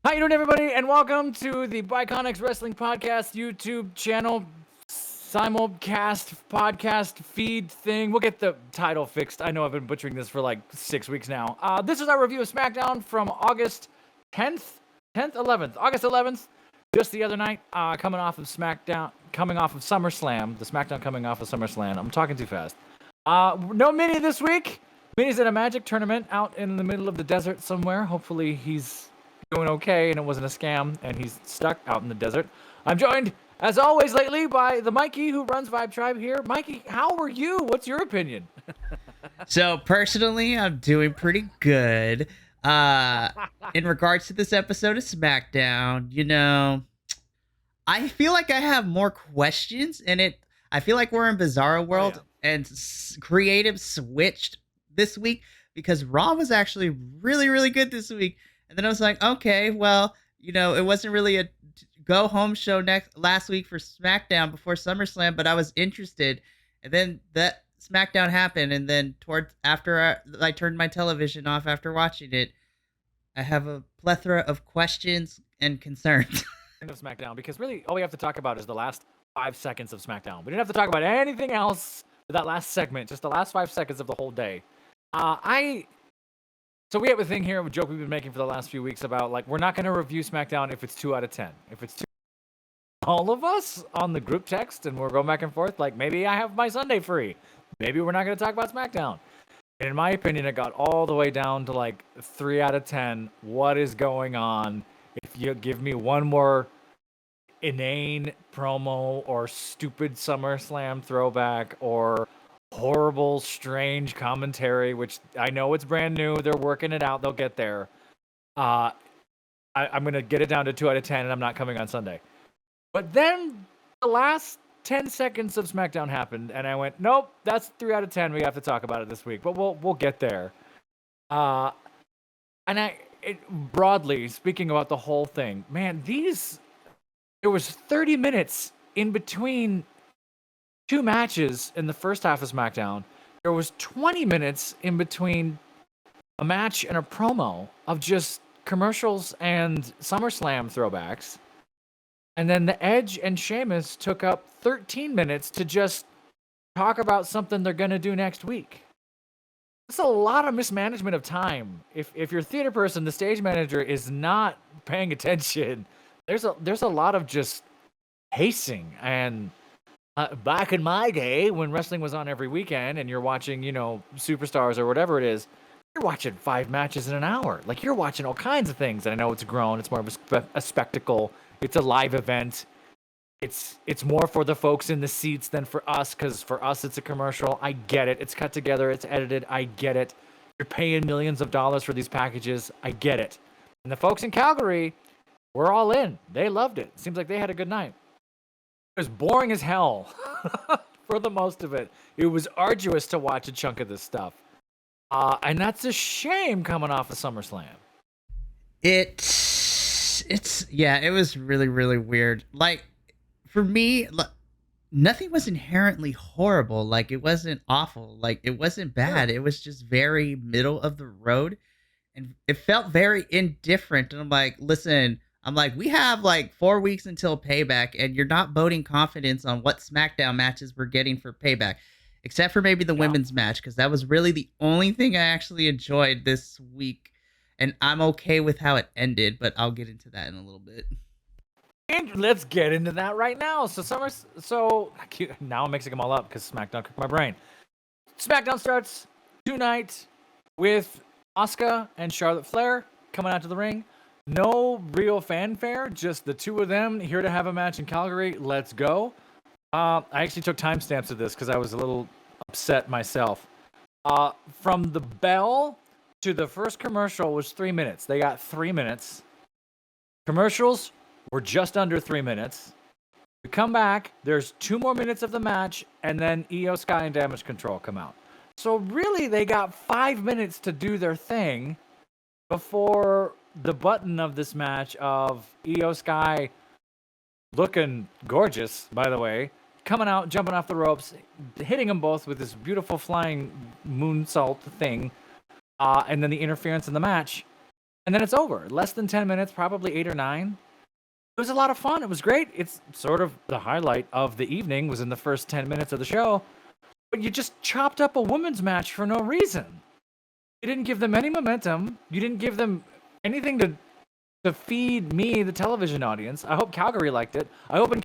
How you doing, everybody, and welcome to the Bi-Conics Wrestling Podcast YouTube channel simulcast podcast feed thing. We'll get the title fixed. I know I've been butchering this for like 6 weeks now. This is our review of SmackDown from August 11th, just the other night, coming off of SmackDown, coming off of SummerSlam, the SmackDown coming off of SummerSlam. I'm talking too fast. No Mini this week. Mini's at a Magic tournament out in the middle of the desert somewhere. Hopefully he's doing okay and it wasn't a scam and he's stuck out in the desert. I'm joined, as always lately, by the Mikey who runs Vibe Tribe here. Mikey, how are you? What's your opinion? So personally, I'm doing pretty good. In regards to this episode of SmackDown, I feel like I have more questions in it. I feel like we're in Bizarro World and creative switched this week because Raw was actually really, really good this week. And then I was like, okay, well, it wasn't really a go-home show last week for SmackDown before SummerSlam, but I was interested. And then that SmackDown happened, and then after I turned my television off after watching it, I have a plethora of questions and concerns. Of SmackDown, because really all we have to talk about is the last 5 seconds of SmackDown. We didn't have to talk about anything else for that last segment, just the last 5 seconds of the whole day. So we have a thing here, a joke we've been making for the last few weeks about, like, we're not going to review SmackDown if it's 2 out of 10. If it's 2, all of us on the group text, and we're going back and forth, like, maybe I have my Sunday free. Maybe we're not going to talk about SmackDown. And in my opinion, it got all the way down to, like, 3 out of 10. What is going on? If you give me one more inane promo or stupid SummerSlam throwback or horrible, strange commentary, which I know it's brand new. They're working it out. They'll get there. I'm going to get it down to 2 out of 10, and I'm not coming on Sunday. But then the last 10 seconds of SmackDown happened, and I went, nope, that's 3 out of 10. We have to talk about it this week, but we'll get there. Broadly speaking about the whole thing, man, there was 30 minutes in between 2 matches in the first half of SmackDown. There was 20 minutes in between a match and a promo of just commercials and SummerSlam throwbacks. And then the Edge and Sheamus took up 13 minutes to just talk about something they're going to do next week. That's a lot of mismanagement of time. If your theater person, the stage manager, is not paying attention, there's a lot of just pacing. And back in my day, when wrestling was on every weekend and you're watching, Superstars or whatever it is, you're watching 5 matches in an hour. Like, you're watching all kinds of things. And I know it's grown. It's more of a spectacle. It's a live event. It's more for the folks in the seats than for us, because for us, it's a commercial. I get it. It's cut together. It's edited. I get it. You're paying millions of dollars for these packages. I get it. And the folks in Calgary were all in. They loved it. Seems like they had a good night. It was boring as hell for the most of it. It was arduous to watch a chunk of this stuff. And that's a shame coming off of SummerSlam. It was really, really weird. Like, for me, nothing was inherently horrible. Like, it wasn't awful. Like, it wasn't bad. It was just very middle of the road. And it felt very indifferent. And I'm like, listen, we have like 4 weeks until Payback, and you're not voting confidence on what SmackDown matches we're getting for Payback, except for maybe the women's match, because that was really the only thing I actually enjoyed this week. And I'm okay with how it ended, but I'll get into that in a little bit. And let's get into that right now. So now I'm mixing them all up because SmackDown cooked my brain. SmackDown starts tonight with Asuka and Charlotte Flair coming out to the ring. No real fanfare, just the 2 of them here to have a match in Calgary. Let's go. I actually took timestamps of this because I was a little upset myself. From the bell to the first commercial was 3 minutes. They got 3 minutes. Commercials were just under 3 minutes. We come back, there's 2 more minutes of the match, and then Io Sky and Damage Control come out. So really, they got 5 minutes to do their thing before the button of this match of Io Sky, looking gorgeous, by the way, coming out, jumping off the ropes, hitting them both with this beautiful flying moonsault thing, and then the interference in the match. and then it's over. Less than 10 minutes, probably 8 or 9. It was a lot of fun. It was great. It's sort of the highlight of the evening was in the first 10 minutes of the show. But you just chopped up a women's match for no reason. You didn't give them any momentum. You didn't give them anything to feed me, the television audience. I hope Calgary liked it. I hope in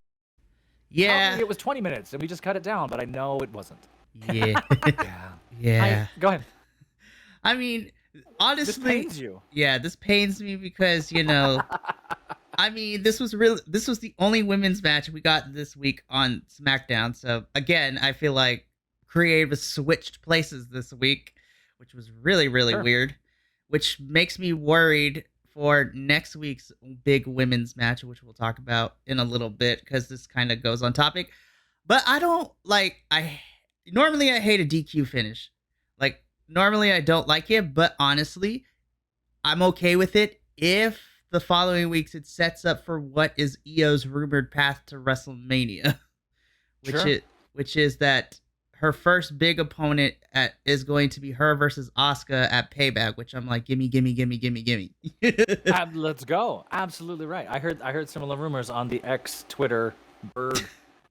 Calgary it was 20 minutes and we just cut it down, but I know it wasn't. Yeah. Yeah. Go ahead. I mean, honestly, This pains you. Yeah, this pains me because, I mean, this was the only women's match we got this week on SmackDown. So again, I feel like creative has switched places this week, which was really, really weird, which makes me worried for next week's big women's match, which we'll talk about in a little bit because this kind of goes on topic. But normally I hate a DQ finish. Like, normally I don't like it, but honestly, I'm okay with it if the following weeks it sets up for what is Io's rumored path to WrestleMania, which is that her first big opponent is going to be her versus Asuka at Payback, which I'm like, gimme. Let's go. Absolutely right. I heard similar rumors on the X Twitter bird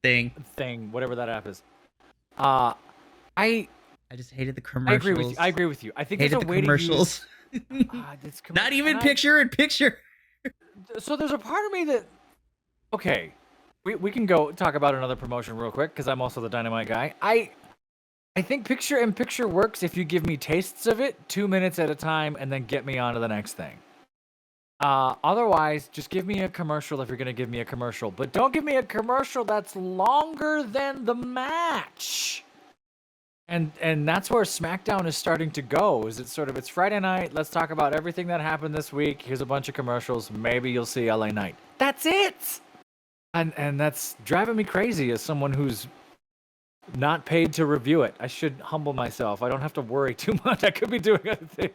thing, whatever that app is. I just hated the commercials. I agree with you. I think hated there's a the way commercials. to use. Not even picture-in-picture. So there's a part of me that, okay, we can go talk about another promotion real quick because I'm also the Dynamite guy. I think picture-in-picture works if you give me tastes of it 2 minutes at a time and then get me on to the next thing. Otherwise, just give me a commercial if you're going to give me a commercial. But don't give me a commercial that's longer than the match. And that's where SmackDown is starting to go. It's Friday night. Let's talk about everything that happened this week. Here's a bunch of commercials. Maybe you'll see LA Knight. That's it. And that's driving me crazy as someone who's not paid to review it. I should humble myself. I don't have to worry too much. I could be doing other things.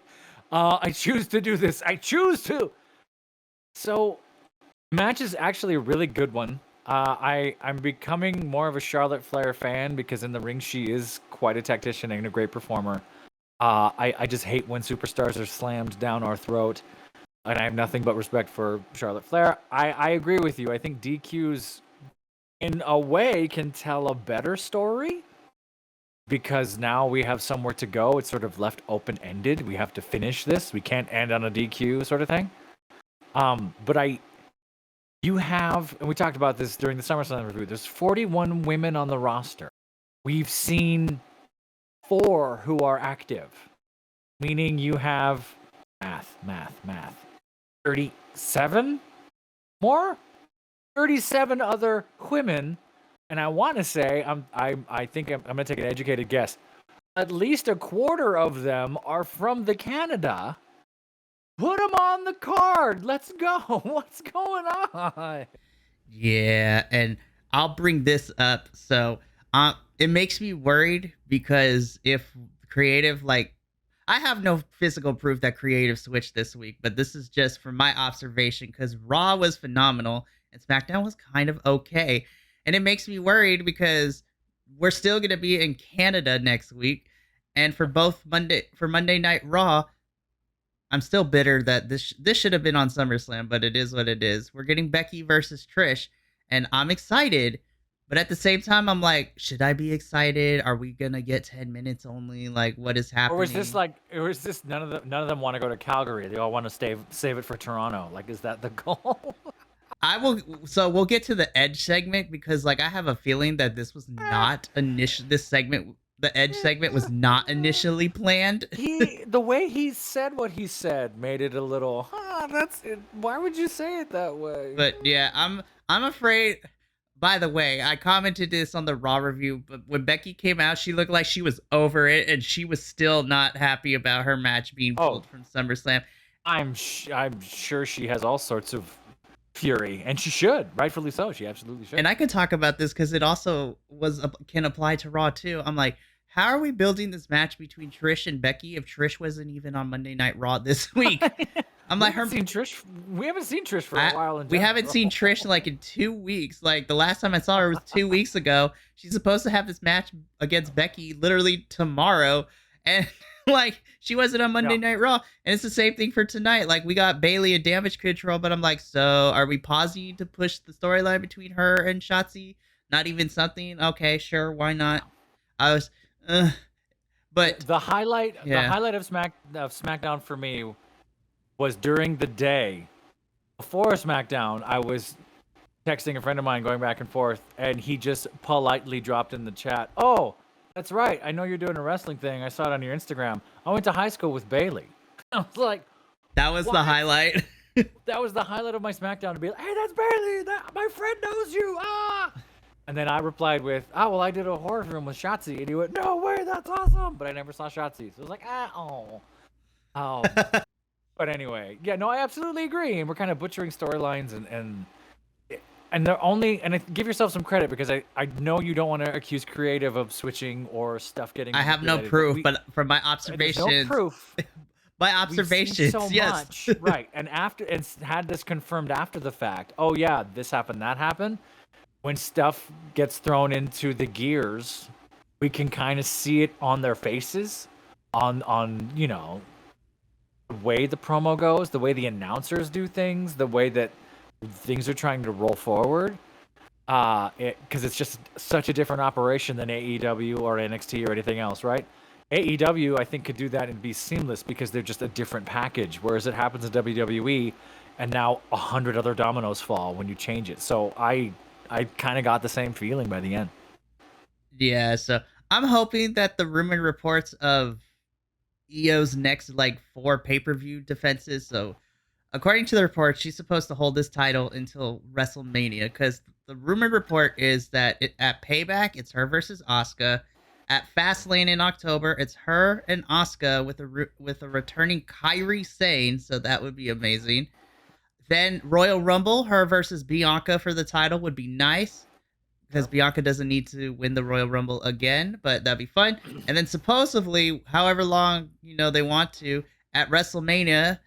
I choose to do this. I choose to. So, match is actually a really good one. I'm becoming more of a Charlotte Flair fan because in the ring she is quite a tactician and a great performer. I just hate when superstars are slammed down our throat, and I have nothing but respect for Charlotte Flair. I agree with you. I think DQs, in a way, can tell a better story because now we have somewhere to go. It's sort of left open-ended. We have to finish this. We can't end on a DQ sort of thing. But you have, and we talked about this during the SummerSlam review, there's 41 women on the roster. We've seen 4 who are active, meaning you have math. 37 more? 37 other women, and I want to say, I think I'm going to take an educated guess. At least a quarter of them are from the Canada. Put them on the card. Let's go. What's going on? Yeah, and I'll bring this up. So it makes me worried because if creative, I have no physical proof that creative switched this week, but this is just from my observation because Raw was phenomenal and SmackDown was kind of okay. And it makes me worried because we're still going to be in Canada next week. And for Monday Night Raw, I'm still bitter that this should have been on SummerSlam, but it is what it is. We're getting Becky versus Trish, and I'm excited, but at the same time, I'm like, should I be excited? Are we gonna get 10 minutes only? Like, what is happening? Or is this none of them want to go to Calgary? They all want to save it for Toronto. Like, is that the goal? So we'll get to the Edge segment because, I have a feeling that this was not the Edge segment was not initially planned. The way he said what he said made it a little, that's it. Why would you say it that way? But yeah, I'm afraid. By the way, I commented this on the Raw review, but when Becky came out, she looked like she was over it, and she was still not happy about her match being pulled from SummerSlam. I'm sure she has all sorts of fury, and she should, rightfully so. She absolutely should. And I can talk about this because it also can apply to Raw too. I'm like, how are we building this match between Trish and Becky if Trish wasn't even on Monday Night Raw this week? I'm like, we haven't seen Trish for a while. We haven't seen Trish in 2 weeks. The last time I saw her was 2 weeks ago. She's supposed to have this match against Becky literally tomorrow, and Like, she wasn't on Monday No. Night Raw. And it's the same thing for tonight. Like, we got Bailey and Damage Control, but I'm like, so are we pausing to push the storyline between her and Shotzi? Not even something? Okay, sure, why not? I was, but The highlight Yeah. the highlight of SmackDown for me was during the day. Before SmackDown, I was texting a friend of mine going back and forth, and he just politely dropped in the chat, "Oh, that's right. I know you're doing a wrestling thing. I saw it on your Instagram. I went to high school with Bailey." I was like, that was the What? highlight. that was the highlight of my SmackDown, to be like, "Hey, that's Bailey. My friend knows you." And then I replied with, "Oh, well, I did a horror film with Shotzi." And he went, "No way, that's awesome." But I never saw Shotzi. So I was like, oh. But anyway, yeah, no, I absolutely agree. And we're kind of butchering storylines and they're only, give yourself some credit, because I know you don't want to accuse creative of switching or stuff getting. I have no manipulated, proof, but from my there's observations, no proof. my We've observations, seen so yes. much, right? And had this confirmed after the fact. Oh yeah, this happened, that happened. When stuff gets thrown into the gears, we can kind of see it on their faces, on the way the promo goes, the way the announcers do things, the way that things are trying to roll forward. Because it's just such a different operation than AEW or NXT or anything else, right? AEW, I think, could do that and be seamless because they're just a different package, whereas it happens in WWE, and now 100 other dominoes fall when you change it. So I kind of got the same feeling by the end. Yeah, so I'm hoping that the rumored reports of Io's next, like, 4 pay-per-view defenses. So, according to the report, she's supposed to hold this title until WrestleMania, because the rumored report is that at Payback, it's her versus Asuka. At Fastlane in October, it's her and Asuka with a returning Kairi Sane, so that would be amazing. Then Royal Rumble, her versus Bianca for the title would be nice, because Bianca doesn't need to win the Royal Rumble again, but that'd be fun. And then supposedly, however long they want to, at WrestleMania,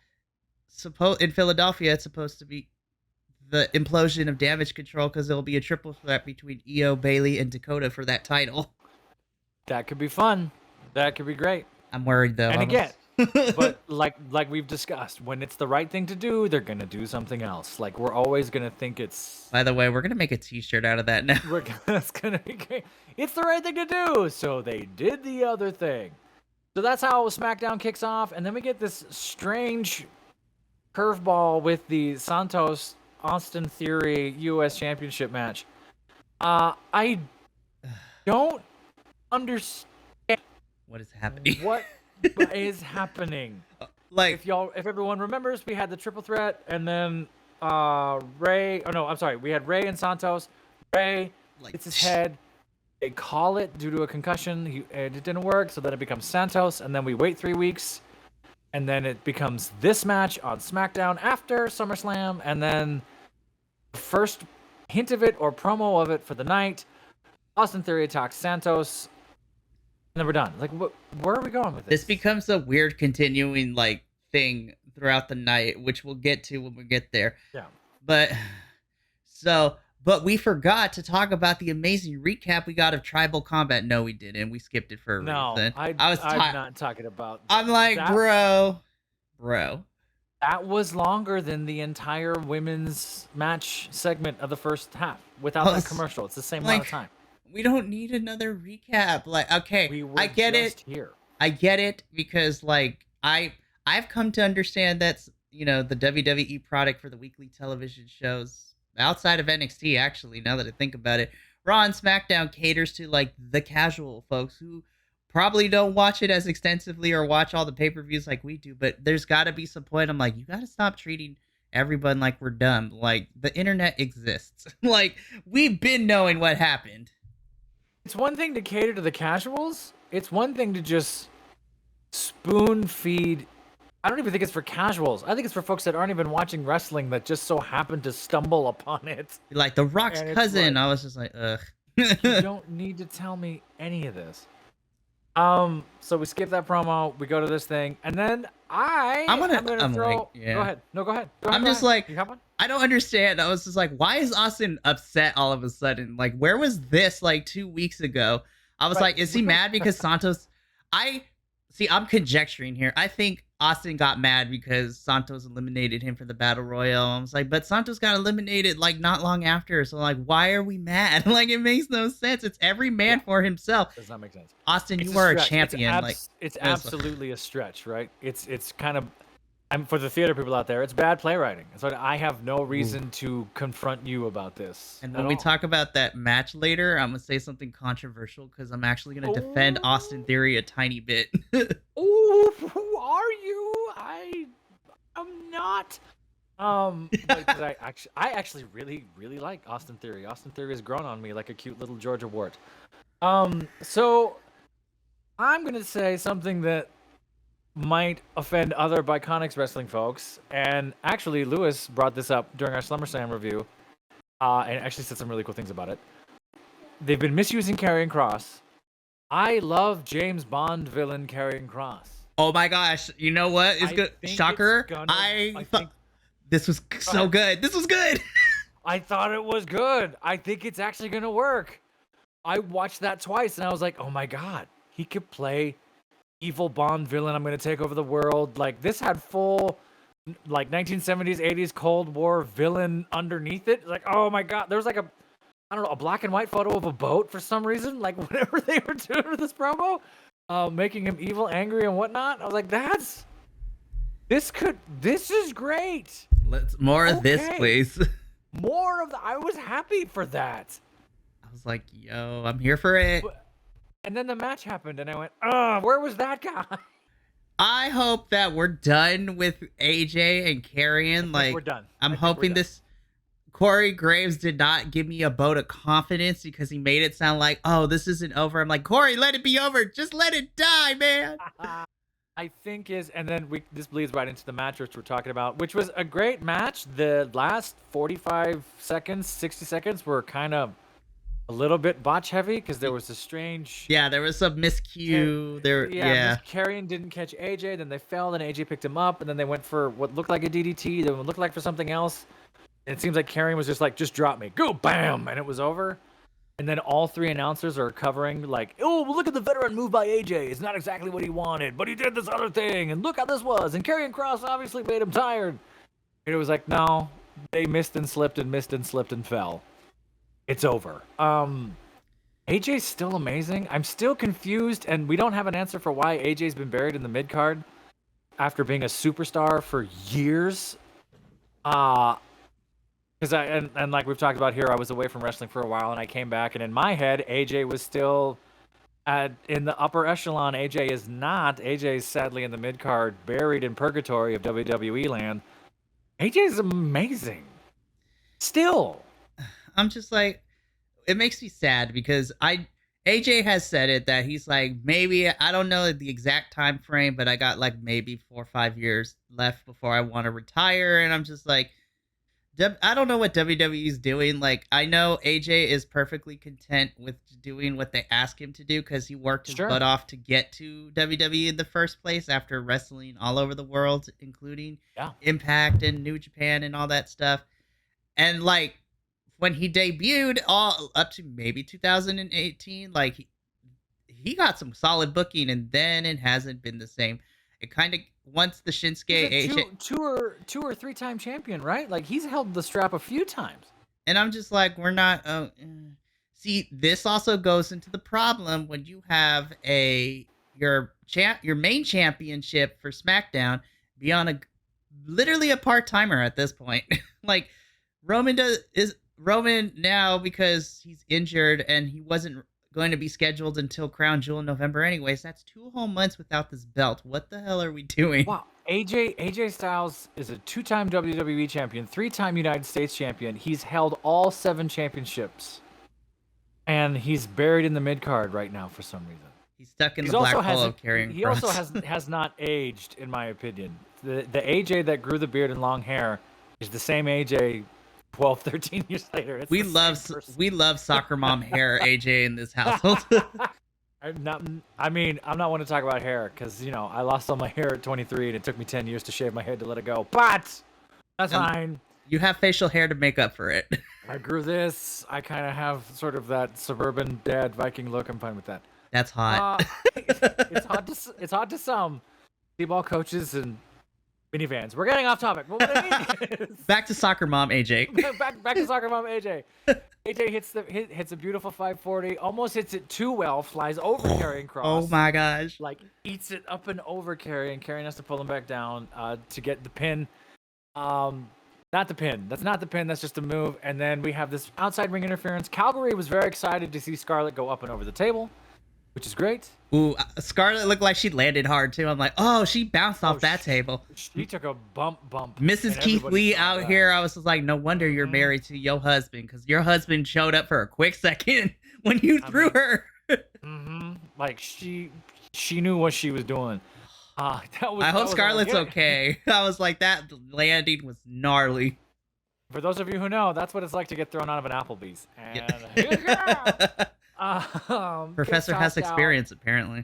in Philadelphia, it's supposed to be the implosion of Damage Control, because it'll be a triple threat between Io, Bailey, and Dakota for that title. That could be fun. That could be great. I'm worried though. And again, but like we've discussed, when it's the right thing to do, they're gonna do something else. Like, we're always gonna think it's. By the way, we're gonna make a T-shirt out of that now. It's gonna be great. It's the right thing to do, so they did the other thing. So that's how SmackDown kicks off, and then we get this strange curveball with the Santos Austin Theory U.S. Championship match. I don't understand What is happening? what is happening. Like, If everyone remembers, we had the triple threat, and then Ray. Oh no, I'm sorry. We had Ray and Santos. Ray hits his head. They call it due to a concussion. It didn't work, so then it becomes Santos, and then we wait 3 weeks, and then it becomes this match on SmackDown after SummerSlam, and then the first hint of it or promo of it for the night, Austin Theory attacks Santos, and then we're done. Like, where are we going with this? this becomes a weird continuing thing throughout the night, which we'll get to when we get there. Yeah. But we forgot to talk about the amazing recap we got of Tribal Combat. No, we didn't. We skipped it for a reason. I'm not talking about. I'm like, bro. That was longer than the entire women's match segment of the first half without that commercial. It's the same amount of time. We don't need another recap. Like, okay, We I get just it. Here. I get it, because I've come to understand that's the WWE product for the weekly television shows outside of NXT. Actually, now that I think about it, Raw and SmackDown caters to the casual folks who probably don't watch it as extensively or watch all the pay-per-views like we do. But there's got to be some point. I'm like, you got to stop treating everyone like we're dumb. Like, the internet exists. Like, we've been knowing what happened. It's one thing to cater to the casuals. It's one thing to just spoon feed. I don't even think it's for casuals. I think it's for folks that aren't even watching wrestling that just so happen to stumble upon it. Like The Rock's cousin. I was just like, ugh. You don't need to tell me any of this. So we skip that promo. We go to this thing, and then I'm gonna throw. yeah. Go ahead. No, go ahead. I'm just like, you have one? I don't understand. I was just like, why is Austin upset all of a sudden? Like, where was this 2 weeks ago? I was like, is he mad because Santos? See, I'm conjecturing here. I think Austin got mad because Santos eliminated him for the Battle Royal. I was like, but Santos got eliminated like not long after. So like, why are we mad? Like, it makes no sense. It's every man for himself. Does not make sense. Austin, It's you are a stretch. champion. It's absolutely a stretch, right? It's kind of, I'm for the theater people out there. It's bad playwriting. So I have no reason to confront you about this. And when we talk about that match later, I'm gonna say something controversial because I'm actually gonna defend Austin Theory a tiny bit. Oh, who are you? I'm not. Because I actually really like Austin Theory. Austin Theory has grown on me like a cute little Georgia wart. So I'm gonna say something that might offend other Bi-Conics wrestling folks, and actually Lewis brought this up during our SummerSlam review, and actually said some really cool things about it. They've been misusing Karrion Kross. I love James Bond villain Karrion Kross. Oh my gosh! You know what? It's good. Shocker! I thought this was so good. This was good. I thought it was good. I think it's actually gonna work. I watched that twice, and I was like, oh my god, he could play evil Bond villain. I'm gonna take over the world. Like, this had full, like, 1970s, 80s Cold War villain underneath it. Like, oh my god, there was like a, I don't know, a black and white photo of a boat for some reason. Like, whatever they were doing with this promo, making him evil, angry, and whatnot. I was like, this is great. Let's more of this, please. More of the. I was happy for that. I was like, yo, I'm here for it. And then the match happened, and I went, where was that guy? I hope that we're done with AJ and Karrion. Like, we're done. I'm hoping this. Corey Graves did not give me a vote of confidence because he made it sound like, oh, this isn't over. I'm like, Corey, let it be over. Just let it die, man. I think and then this bleeds right into the match which we're talking about, which was a great match. The last 45 seconds, 60 seconds were kind of a little bit botch heavy because there was a strange. Yeah, there was some miscue. Karrion didn't catch AJ, then they fell, then AJ picked him up, and then they went for what looked like a DDT, then what looked like for something else. And it seems like Karrion was just like, just drop me, go, bam, and it was over. And then all three announcers are covering like, oh, well, look at the veteran move by AJ. It's not exactly what he wanted, but he did this other thing, and look how this was. And Karrion Kross obviously made him tired. And it was like, no, they missed and slipped and fell. It's over. AJ's still amazing. I'm still confused, and we don't have an answer for why AJ's been buried in the mid card after being a superstar for years. Because and like we've talked about here, I was away from wrestling for a while, and I came back, and in my head, AJ was still in the upper echelon. AJ is not. AJ is sadly in the mid card, buried in purgatory of WWE land. AJ is amazing. Still. I'm just like, it makes me sad because AJ has said it that he's like, maybe, I don't know the exact time frame, but I got like maybe 4 or 5 years left before I want to retire. And I'm just like, I don't know what WWE is doing. Like, I know AJ is perfectly content with doing what they ask him to do because he worked his butt off to get to WWE in the first place after wrestling all over the world, including Impact and New Japan and all that stuff. And like, when he debuted all up to maybe 2018, like he got some solid booking, and then it hasn't been the same. It kind of, once the Shinsuke two or three time champion, right? Like, he's held the strap a few times. And I'm just like, we're not. See, this also goes into the problem when you have your main championship for SmackDown be on literally a part timer at this point. Like, Roman now, because he's injured and he wasn't going to be scheduled until Crown Jewel in November anyways. That's 2 whole months without this belt. What the hell are we doing? Wow. AJ Styles is a 2-time WWE champion, 3-time United States champion. He's held all 7 championships. And he's buried in the mid-card right now for some reason. He's stuck in the black hole of carrying. He also has not aged, in my opinion. The AJ that grew the beard and long hair is the same AJ 12, 13 years later. We love soccer mom hair, AJ, in this household. I'm not one to talk about hair because, you know, I lost all my hair at 23 and it took me 10 years to shave my head to let it go. But that's fine. You have facial hair to make up for it. I grew this. I kind of have sort of that suburban dad Viking look. I'm fine with that. That's hot. It's hot to some t-ball coaches and minivans. We're getting off topic. But what I mean is, Back to soccer mom, AJ. back to soccer mom AJ. AJ hits a beautiful 540, almost hits it too well, flies over Karrion Kross. Oh my gosh. Like eats it up and over Karrion. Karrion has to pull him back down to get the pin. Not the pin. That's not the pin. That's just a move. And then we have this outside ring interference. Calgary was very excited to see Scarlett go up and over the table, which is great. Ooh, Scarlett looked like she landed hard too. I'm like, oh, she bounced off that table. She took a bump. Mrs. Keith Lee out here. I was just like, no wonder you're married to your husband, because your husband showed up for a quick second when you threw her. Like she knew what she was doing. I hope Scarlett's okay. I was like, that landing was gnarly. For those of you who know, that's what it's like to get thrown out of an Applebee's. And Professor has experience, apparently.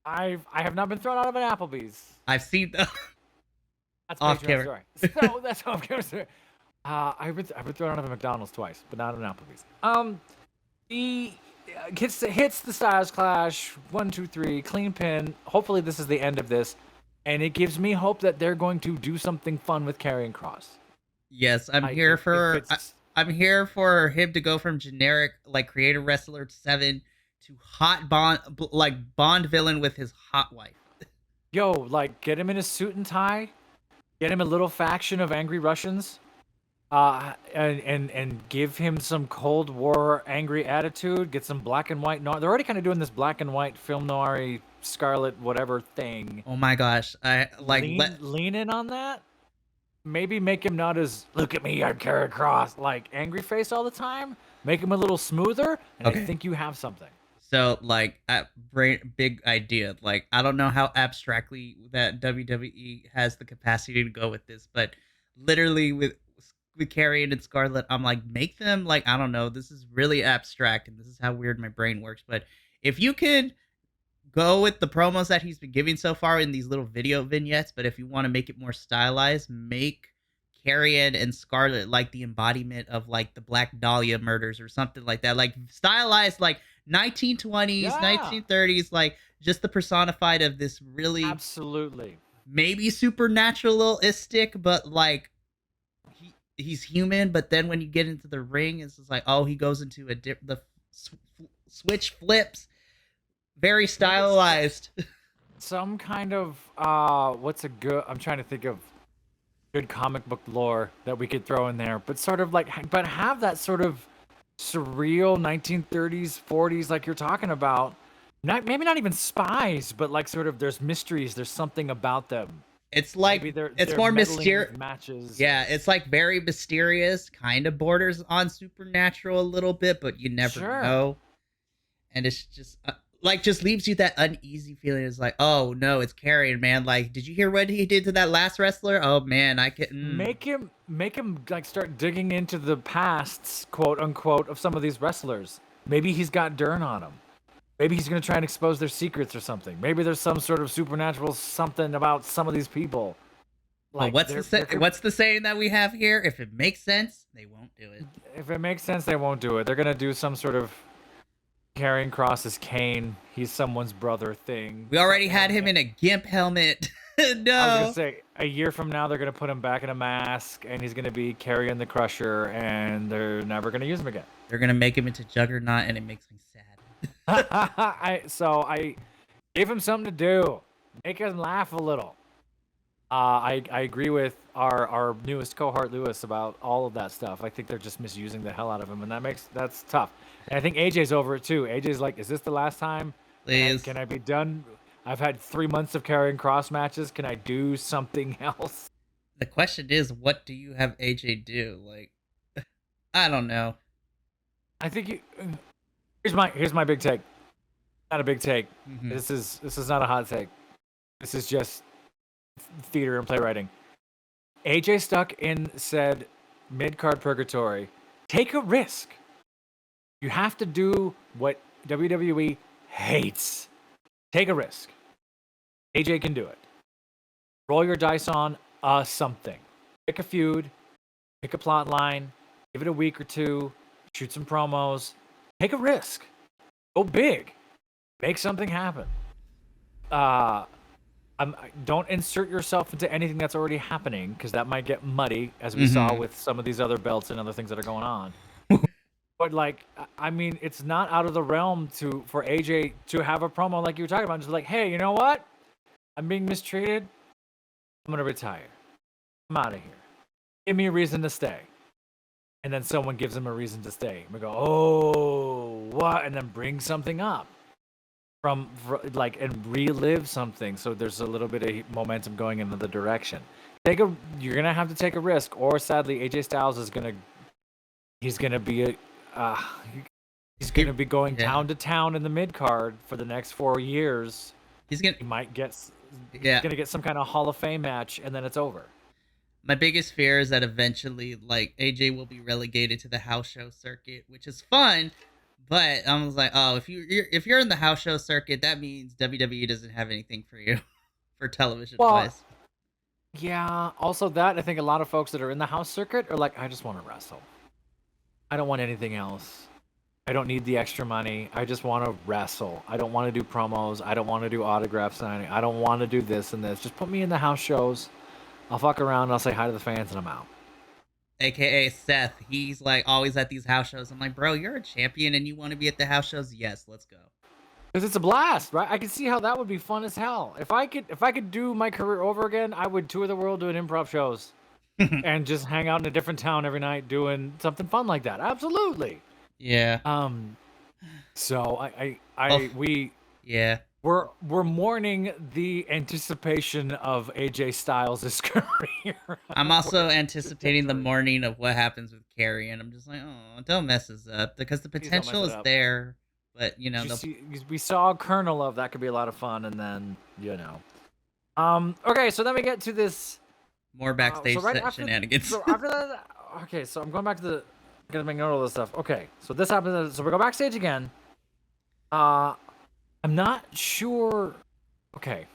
I have not been thrown out of an Applebee's. I've seen the That's off camera. camera. So that's off camera story. I've been thrown out of a McDonald's twice, but not an Applebee's. He hits the Styles Clash, 1, 2, 3, clean pin. Hopefully this is the end of this, and it gives me hope that they're going to do something fun with Karrion Kross. Yes, I'm here for him to go from generic like creator wrestler 7 to hot Bond villain with his hot wife. Yo, like get him in a suit and tie, get him a little faction of angry Russians. And give him some Cold War angry attitude. Get some black and white noir. They're already kind of doing this black and white film noir Scarlet whatever thing. Oh my gosh, I like lean in on that. Maybe make him not as look at me, I'm Karrion Kross, like angry face all the time. Make him a little smoother, and I think you have something. So like, big idea. Like I don't know how abstractly that WWE has the capacity to go with this, but literally with Karrion and Scarlett, I'm like, make them like, I don't know, this is really abstract and this is how weird my brain works, but if you could go with the promos that he's been giving so far in these little video vignettes, but if you want to make it more stylized, make Karrion and Scarlett like the embodiment of like the Black Dahlia murders or something like that, like stylized like 1920s, 1930s, like just the personified of this really absolutely maybe supernaturalistic, but like he's human, but then when you get into the ring, it's just like, oh, he goes into the switch flips, very stylized. Some kind of I'm trying to think of good comic book lore that we could throw in there, but sort of like, but have that sort of surreal 1930s, 40s, like you're talking about. Maybe not even spies, but like sort of there's mysteries, there's something about them. It's like it's more mysterious matches. Yeah, it's like very mysterious, kind of borders on supernatural a little bit, but you never know. And it's just just leaves you that uneasy feeling. It's like, oh no, it's Karrion, man. Like, did you hear what he did to that last wrestler? Oh man, I can make him like start digging into the pasts, quote unquote, of some of these wrestlers. Maybe he's got dirt on him. Maybe he's going to try and expose their secrets or something. Maybe there's some sort of supernatural something about some of these people. Like, what's the saying that we have here? If it makes sense, they won't do it. If it makes sense, they won't do it. They're going to do some sort of Karrion Kross as Kane. He's someone's brother thing. We already had him in a GIMP helmet. No. I was going to say, a year from now, they're going to put him back in a mask, and he's going to be Karrion the Crusher, and they're never going to use him again. They're going to make him into Juggernaut, and it makes me sad. I gave him something to do. Make him laugh a little. I agree with our newest cohort Lewis about all of that stuff. I think they're just misusing the hell out of him, and that's tough. And I think AJ's over it too. AJ's like, is this the last time? Please. Can I be done? I've had 3 months of Karrion Kross matches. Can I do something else? The question is, what do you have AJ do? Like, I don't know. I think here's my big take. Not a big take. Mm-hmm. This is not a hot take. This is just theater and playwriting. AJ stuck in said mid-card purgatory. Take a risk. You have to do what WWE hates. Take a risk. AJ can do it. Roll your dice on something. Pick a feud. Pick a plot line. Give it a week or two. Shoot some promos. Take a risk. Go big. Make something happen. Don't insert yourself into anything that's already happening, because that might get muddy, as we saw with some of these other belts and other things that are going on. But like, I mean, it's not out of the realm for AJ to have a promo like you were talking about, just like, hey, you know what? I'm being mistreated. I'm gonna retire. I'm out of here. Give me a reason to stay. And then someone gives him a reason to stay. We go, oh, what? And then bring something up and relive something. So there's a little bit of momentum going in the direction. You're gonna have to take a risk, or sadly, AJ Styles is he's gonna be going town to town in the mid card for the next 4 years. He's gonna get some kind of Hall of Fame match, and then it's over. My biggest fear is that eventually, like, AJ will be relegated to the house show circuit, which is fun. But I was like, oh, if you're in the house show circuit, that means WWE doesn't have anything for you for television wise. Yeah. Also, I think a lot of folks that are in the house circuit are like, I just want to wrestle. I don't want anything else. I don't need the extra money. I just want to wrestle. I don't want to do promos. I don't want to do autograph signing. I don't want to do this and this. Just put me in the house shows. I'll fuck around. I'll say hi to the fans, and I'm out. AKA Seth. He's like always at these house shows. I'm like, bro, you're a champion and you want to be at the house shows? Yes, let's go. Because it's a blast, right? I can see how that would be fun as hell. If I could do my career over again, I would tour the world doing improv shows and just hang out in a different town every night doing something fun like that. Absolutely. Yeah. So we're mourning the anticipation of AJ Styles' career. I'm also anticipating the morning of what happens with Carrie, and I'm just like, oh, don't mess this up, because the potential is there, but we saw a kernel of that could be a lot of fun, and then okay, so then we get to this more backstage shenanigans. So after that, okay, so I'm going back to gotta make note of this stuff. Okay, so this happens. So we go backstage again. I'm not sure. Okay,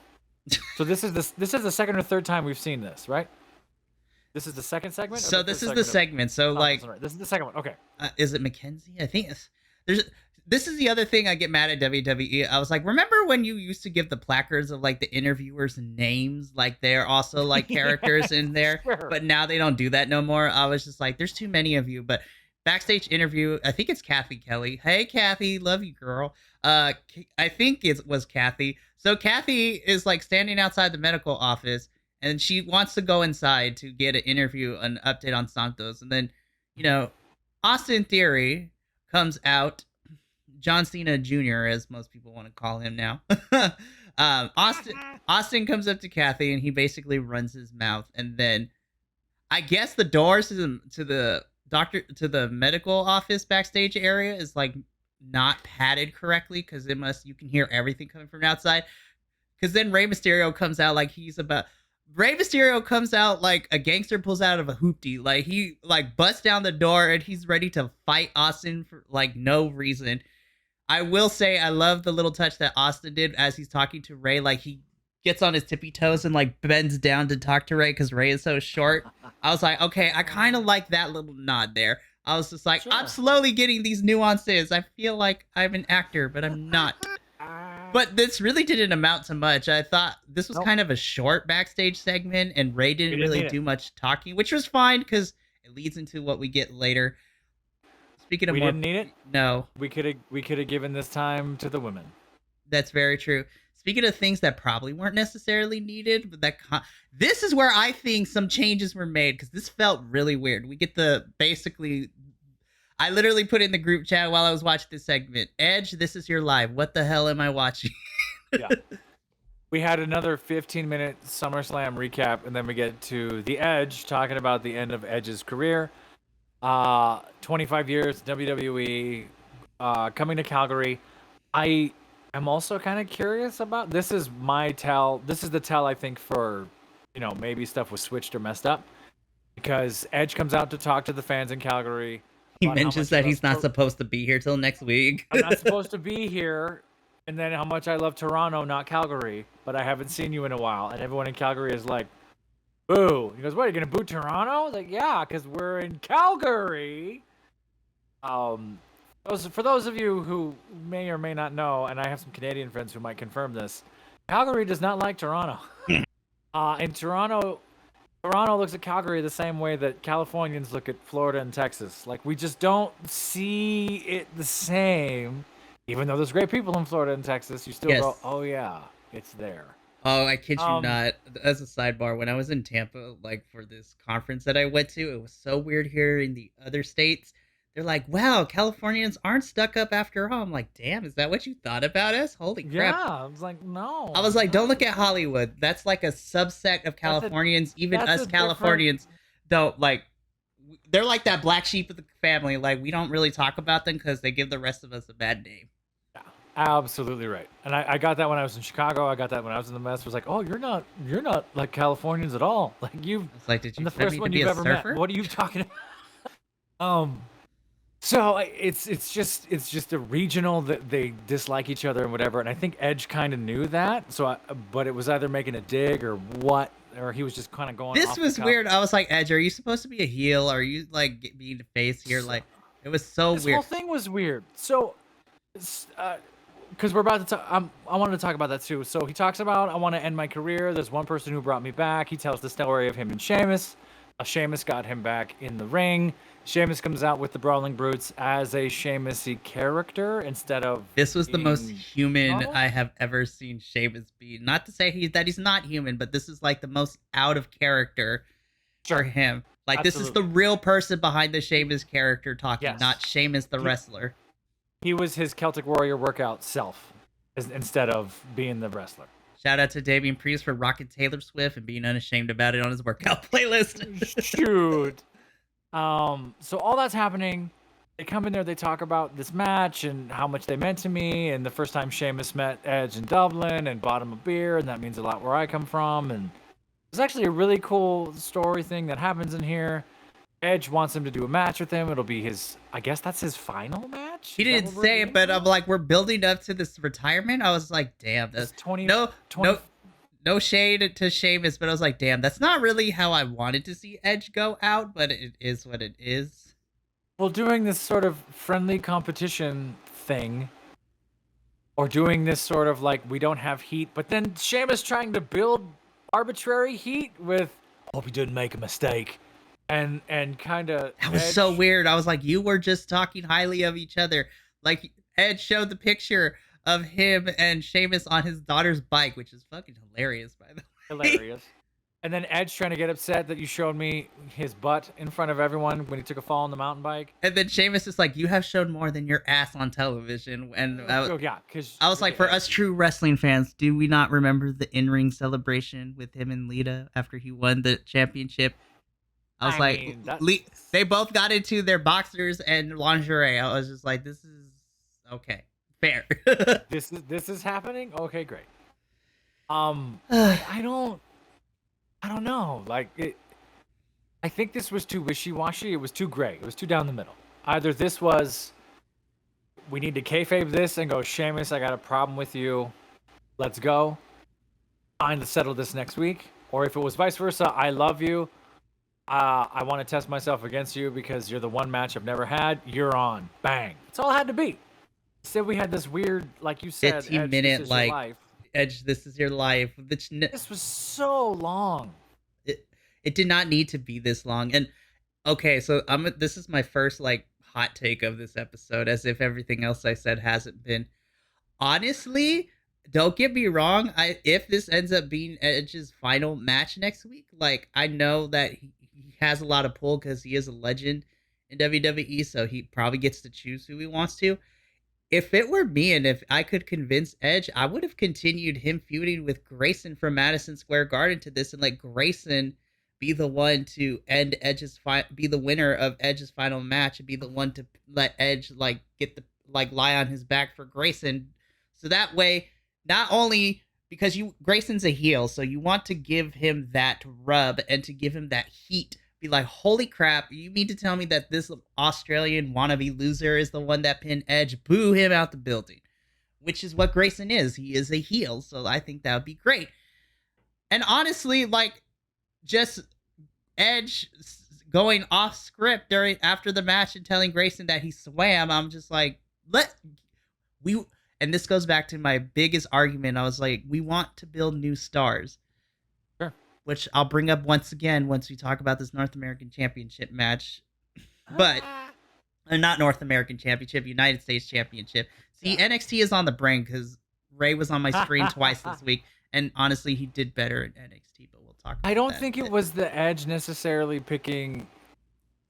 so this is the second or third time we've seen this, right? This is the second segment. So this is the segment. So this is the second one. Okay. Is it Mackenzie? I think this is the other thing I get mad at WWE. I was like, remember when you used to give the placards of like the interviewers names, like they're also like characters in there, sure. But now they don't do that no more. I was just like, there's too many of you. But backstage interview, I think it's Kathy Kelly. Hey, Kathy, love you, girl. I think it was Kathy. So Kathy is like standing outside the medical office, and she wants to go inside to get an interview, an update on Santos. And then, Austin Theory comes out, John Cena Jr., as most people want to call him now. Austin comes up to Kathy, and he basically runs his mouth. And then I guess the doors to the medical office backstage area is like not padded correctly, because you can hear everything coming from outside. Because then Rey Mysterio comes out like a gangster pulls out of a hoopty. Like he like busts down the door and he's ready to fight Austin for like no reason. I will say I love the little touch that Austin did as he's talking to Rey. Like he gets on his tippy toes and like bends down to talk to Rey because Rey is so short. I was like, okay, I kind of like that little nod there. I was just like, sure. I'm slowly getting these nuances. I feel like I'm an actor, but I'm not. But this really didn't amount to much. I thought this was kind of a short backstage segment, and Rey didn't really do much talking, which was fine because it leads into what we get later. Speaking of, we didn't need it. No, we could have given this time to the women. That's very true. Speaking of things that probably weren't necessarily needed, but this is where I think some changes were made, because this felt really weird. We get I literally put in the group chat while I was watching this segment, Edge, this is your live. What the hell am I watching? Yeah. We had another 15-minute SummerSlam recap, and then we get to the Edge talking about the end of Edge's career. 25 years, WWE, coming to Calgary. I am also kind of curious about, this is the tell, I think, for, maybe stuff was switched or messed up, because Edge comes out to talk to the fans in Calgary. He mentions that he's not supposed to be here till next week. I'm not supposed to be here. And then how much I love Toronto, not Calgary. But I haven't seen you in a while. And everyone in Calgary is like, boo. He goes, what, are you going to boo Toronto? Like, yeah, because we're in Calgary. For those of you who may or may not know, and I have some Canadian friends who might confirm this, Calgary does not like Toronto. And Toronto looks at Calgary the same way that Californians look at Florida and Texas. Like, we just don't see it the same. Even though there's great people in Florida and Texas, you still go, Yes. oh yeah, it's there. Oh, I kid you Um, not. As a sidebar, when I was in Tampa, like for this conference that I went to, it was so weird here in the other states. They're like, wow, Californians aren't stuck up after all. I'm like, damn, is that what you thought about us? Holy yeah, crap. I was like, no. I was like, don't look no. at Hollywood. That's like a subset of Californians. Even that's us a different. Californians don't like, they're like that black sheep of the family. Like, we don't really talk about them because they give the rest of us a bad name. Yeah, absolutely right. And I got that when I was in Chicago. I got that when I was in the Mets. It was like, oh, you're not like Californians at all. Like you, It's like, did I'm you the send first me to one be you've a ever surfer? met. What are you talking about? So it's just a regional that they dislike each other and whatever. And I think Edge kind of knew that. But it was either making a dig or what, or he was just kind of going. This off the was cuff. weird. I was like, Edge, are you supposed to be a heel? Are you like being a face here? Like, it was so This weird. whole thing was weird. So, because we're about to talk, I wanted to talk about that too. So he talks about, I want to end my career. There's one person who brought me back. He tells the story of him and Sheamus. Sheamus got him back in the ring. Sheamus comes out with the Brawling Brutes as a Sheamus-y character instead of This was the most being human normal. I have ever seen Sheamus be. Not to say that he's not human, but this is like the most out of character for him. Like, this is the Absolutely. real person behind the Sheamus character talking, Yes. not Sheamus the wrestler. He was his Celtic Warrior workout self instead of being the wrestler. Shout out to Damian Priest for rocking Taylor Swift and being unashamed about it on his workout playlist. Shoot. So all that's happening. They come in there, they talk about this match and how much they meant to me, and the first time Sheamus met Edge in Dublin and bought him a beer, and that means a lot where I come from. And it's actually a really cool story thing that happens in here. Edge wants him to do a match with him. It'll be his, I guess that's his final match. He Is that didn't what we're say it, getting but to? I'm like, we're building up to this retirement. I was like, damn, It's that's 20, no, 20 no shade to Sheamus, but I was like, damn, that's not really how I wanted to see Edge go out, but it is what it is. Well, doing this sort of friendly competition thing, or doing this sort of like we don't have heat, but then Sheamus trying to build arbitrary heat with, hope he didn't make a mistake, and kind of That was so weird. I was like, you were just talking highly of each other. Like, Edge showed the picture of him and Sheamus on his daughter's bike, which is fucking hilarious, by the way. hilarious. And then Edge trying to get upset that you showed me his butt in front of everyone when he took a fall on the mountain bike. And then Sheamus is like, you have shown more than your ass on television. And Oh yeah, because I was like, for us true wrestling fans, do we not remember the in-ring celebration with him and Lita after he won the championship? I was they both got into their boxers and lingerie. I was just like, this is okay, fair. this is happening. Okay, great. I don't know. Like it, I think this was too wishy-washy. It was too gray. It was too down the middle. Either this was, we need to kayfabe this and go, Sheamus, I got a problem with you. Let's go. Fine, let's settle this next week. Or if it was vice versa, I love you. I want to test myself against you because you're the one match I've never had. You're on. Bang. That's all it had to be. Instead, we had this weird, like you said, 15-minute, like, like, Edge, this is your life. This was so long. It did not need to be this long. And okay, so this is my first like hot take of this episode, as if everything else I said hasn't been. Honestly, don't get me wrong. If this ends up being Edge's final match next week, like, I know that he has a lot of pull because he is a legend in WWE, so he probably gets to choose who he wants to. If it were me and if I could convince Edge, I would have continued him feuding with Grayson from Madison Square Garden to this and let Grayson be the one to end be the winner of Edge's final match and be the one to let Edge like get the like lie on his back for Grayson. So that way, not only because Grayson's a heel, so you want to give him that rub and to give him that heat. Be like, holy crap, you mean to tell me that this Australian wannabe loser is the one that pinned Edge? Boo him out the building. Which is what Grayson is. He is a heel, so I think that would be great. And honestly, like, just Edge going off script after the match and telling Grayson that he swam. I'm just like, and this goes back to my biggest argument. I was like, we want to build new stars. Sure. Which I'll bring up once again once we talk about this North American Championship match. But not North American Championship, United States Championship. See, NXT is on the brink because Ray was on my screen twice this week. And honestly, he did better in NXT, but we'll talk about I don't that. think it was the Edge necessarily picking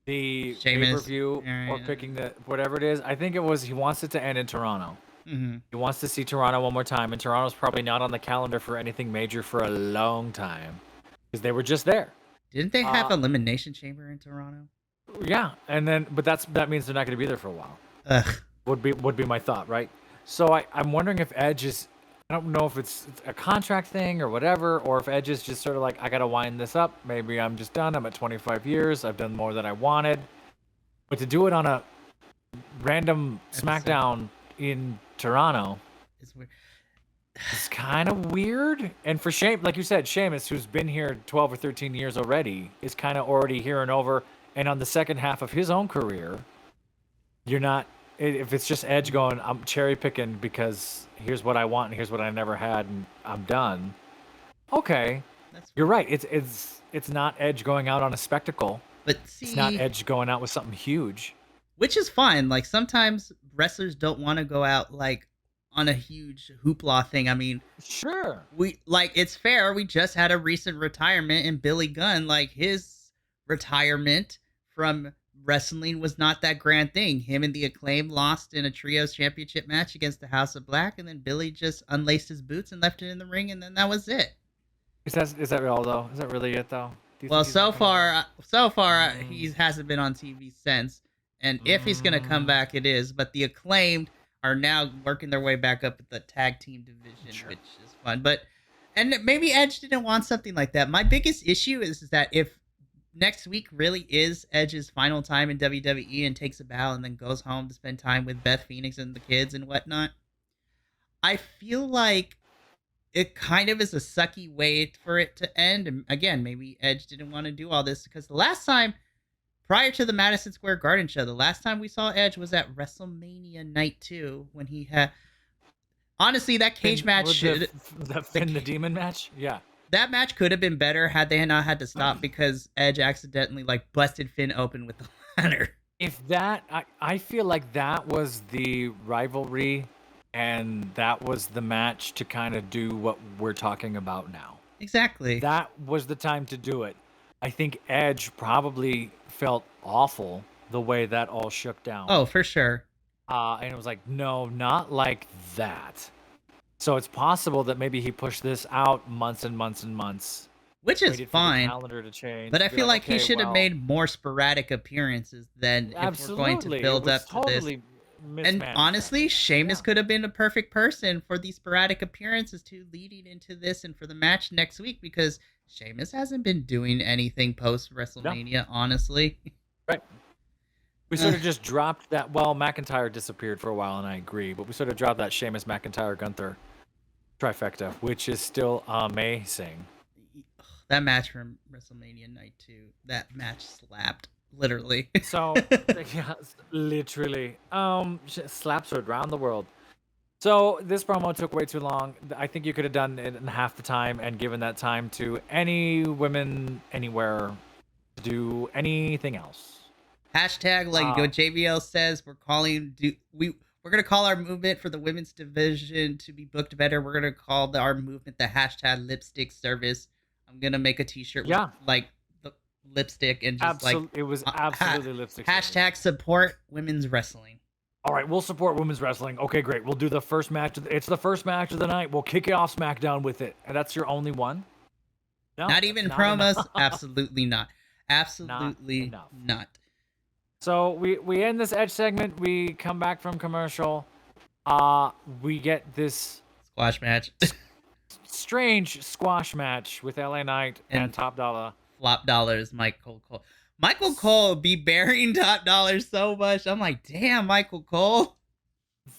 the pay-per-view or picking the whatever it is. I think it was he wants it to end in Toronto. Mm-hmm. He wants to see Toronto one more time, and Toronto's probably not on the calendar for anything major for a long time because they were just there. Didn't they have Elimination Chamber in Toronto? Yeah, and then that means they're not going to be there for a while. Ugh. Would be my thought, right? So I'm wondering if Edge is. I don't know if it's a contract thing or whatever, or if Edge is just sort of like, I got to wind this up. Maybe I'm just done. I'm at 25 years. I've done more than I wanted. But to do it on a random SmackDown in Toronto It's weird. It's kind of weird. And for like you said, Sheamus, who's been here 12 or 13 years already, is kind of already here and over. And on the second half of his own career, you're not, if it's just Edge going, I'm cherry picking because here's what I want and here's what I never had and I'm done. Okay. You're right. It's not Edge going out on a spectacle. But see, it's not Edge going out with something huge. Which is fine. Like sometimes wrestlers don't want to go out like on a huge hoopla thing. I mean, sure. It's fair. We just had a recent retirement in Billy Gunn. Like his retirement from wrestling was not that grand thing. Him and the Acclaim lost in a trios championship match against the House of Black, and then Billy just unlaced his boots and left it in the ring, and then that was it. Is that real though? Is that really it though? Well, so far, he hasn't been on TV since. And if he's going to come back, it is. But the Acclaimed are now working their way back up at the tag team division, sure, which is fun. And maybe Edge didn't want something like that. My biggest issue is that if next week really is Edge's final time in WWE and takes a bow and then goes home to spend time with Beth Phoenix and the kids and whatnot, I feel like it kind of is a sucky way for it to end. And again, maybe Edge didn't want to do all this because the last time, prior to the Madison Square Garden show, the last time we saw Edge was at WrestleMania Night 2 when he had... Honestly, that cage match... The Finn the Demon match? Yeah. That match could have been better had they not had to stop because Edge accidentally busted Finn open with the ladder. If that... I feel like that was the rivalry and that was the match to kind of do what we're talking about now. Exactly. That was the time to do it. I think Edge probably felt awful the way that all shook down. Oh, for sure. And it was like, no, not like that. So it's possible that maybe he pushed this out months and months and months. Which is fine. For the calendar to change. But I feel like he should have made more sporadic appearances than if we're going to build up to this. And honestly, Sheamus could have been a perfect person for these sporadic appearances too, leading into this and for the match next week, because Sheamus hasn't been doing anything post WrestleMania, honestly. Right. We sort of just dropped that. Well, McIntyre disappeared for a while, and I agree, but we sort of dropped that Sheamus, McIntyre, Gunther trifecta, which is still amazing. That match from WrestleMania Night 2, that match slapped. Literally. So, yeah, literally. Slaps around the world. So, this promo took way too long. I think you could have done it in half the time and given that time to any women anywhere to do anything else. Hashtag, like what JBL says, we're going to call our movement for the women's division to be booked better. We're going to call our movement the hashtag lipstick service. I'm going to make a t-shirt with the lipstick and just it was absolutely lipstick. Hashtag support women's wrestling. All right, we'll support women's wrestling. Okay, great. We'll do the first match. It's the first match of the night. We'll kick it off SmackDown with it. And that's your only one? No, not even promos? Enough. Absolutely not. Absolutely not. So we end this Edge segment. We come back from commercial. We get this squash match. Strange squash match with LA Knight and Top Dollar. Flop Dollars, Michael Cole. Michael Cole be burying Top Dollar so much. I'm like, damn, Michael Cole.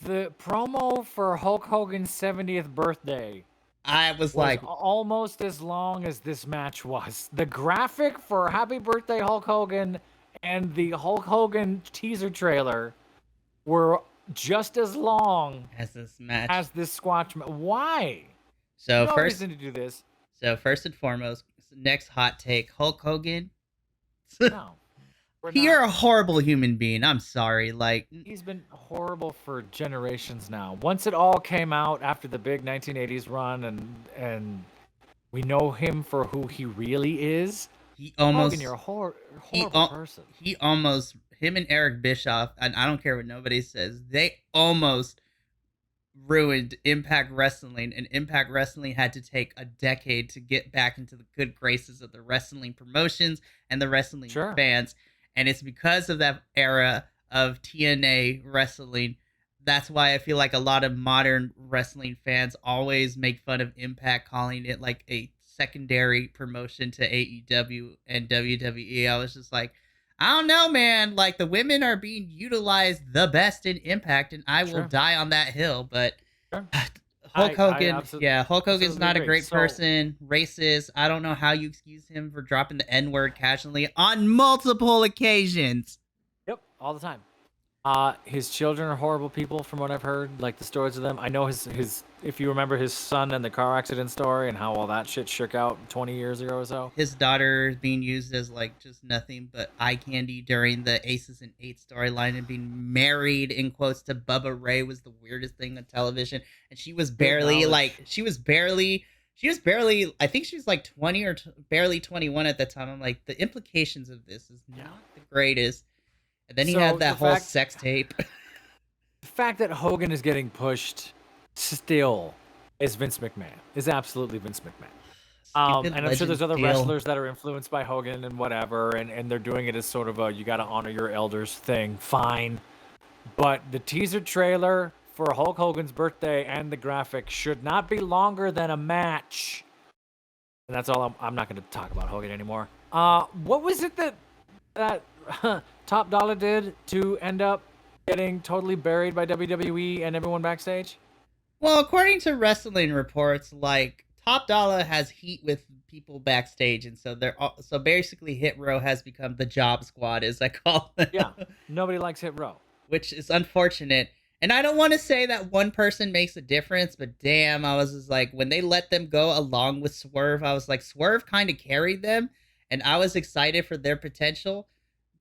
The promo for Hulk Hogan's 70th birthday I was Was like, almost as long as this match was. The graphic for Happy Birthday Hulk Hogan and the Hulk Hogan teaser trailer were just as long as this match. as this squash match. Why? So No first, reason to do this. so first and foremost, next hot take: Hulk Hogan. No. You're a horrible human being. I'm sorry. Like, he's been horrible for generations now. Once it all came out after the big 1980s run, and we know him for who he really is. he almost Hogan, you're a he horrible person. he almost him and Eric Bischoff, and I don't care what nobody says, they almost ruined Impact Wrestling, and Impact Wrestling had to take a decade to get back into the good graces of the wrestling promotions and the wrestling fans. And it's because of that era of TNA wrestling. That's why I feel like a lot of modern wrestling fans always make fun of Impact, calling it like a secondary promotion to AEW and WWE. I was just like, I don't know, man. Like, the women are being utilized the best in Impact, and I will die on that hill. But Hulk Hogan, Hulk Hogan's not a great person, racist. I don't know how you excuse him for dropping the N-word casually on multiple occasions. Yep, all the time. His children are horrible people, from what I've heard. Like the stories of them. I know his. If you remember his son and the car accident story and how all that shit shook out 20 years ago or so. His daughter is being used as like just nothing but eye candy during the Aces and Eights storyline, and being married in quotes to Bubba Ray was the weirdest thing on television. And she was barely I think she was like 20 or barely 21 at the time. I'm like, the implications of this is not the greatest. And then he had that whole sex tape. The fact that Hogan is getting pushed still is Vince McMahon. Is absolutely Vince McMahon. And I'm sure there's other wrestlers that are influenced by Hogan and whatever, and they're doing it as sort of a you got to honor your elders thing. Fine. But the teaser trailer for Hulk Hogan's birthday and the graphic should not be longer than a match. And that's all. I'm not going to talk about Hogan anymore. What was it that Top Dollar did to end up getting totally buried by WWE and everyone backstage? Well, according to wrestling reports, like, Top Dollar has heat with people backstage, and so basically Hit Row has become the job squad, as I call it. Yeah, nobody likes Hit Row, which is unfortunate. And I don't want to say that one person makes a difference, but damn, I was just like, when they let them go along with Swerve, I was like, Swerve kind of carried them, and I was excited for their potential.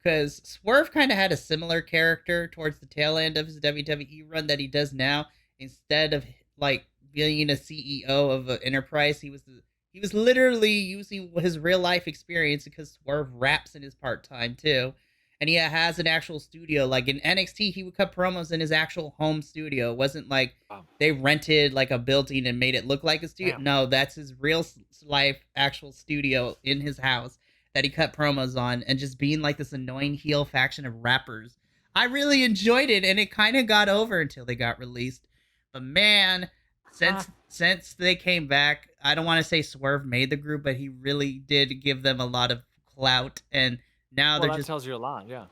Because Swerve kind of had a similar character towards the tail end of his WWE run that he does now. Instead of like being a CEO of an enterprise, he was literally using his real life experience, because Swerve raps in his part time too, and he has an actual studio. Like in NXT, he would cut promos in his actual home studio. It wasn't like they rented like a building and made it look like a studio. Damn. No, that's his real life actual studio in his house that he cut promos on, and just being like this annoying heel faction of rappers. I really enjoyed it, and it kind of got over until they got released. But man, since they came back, I don't want to say Swerve made the group, but he really did give them a lot of clout, and now that tells you a lot, yeah.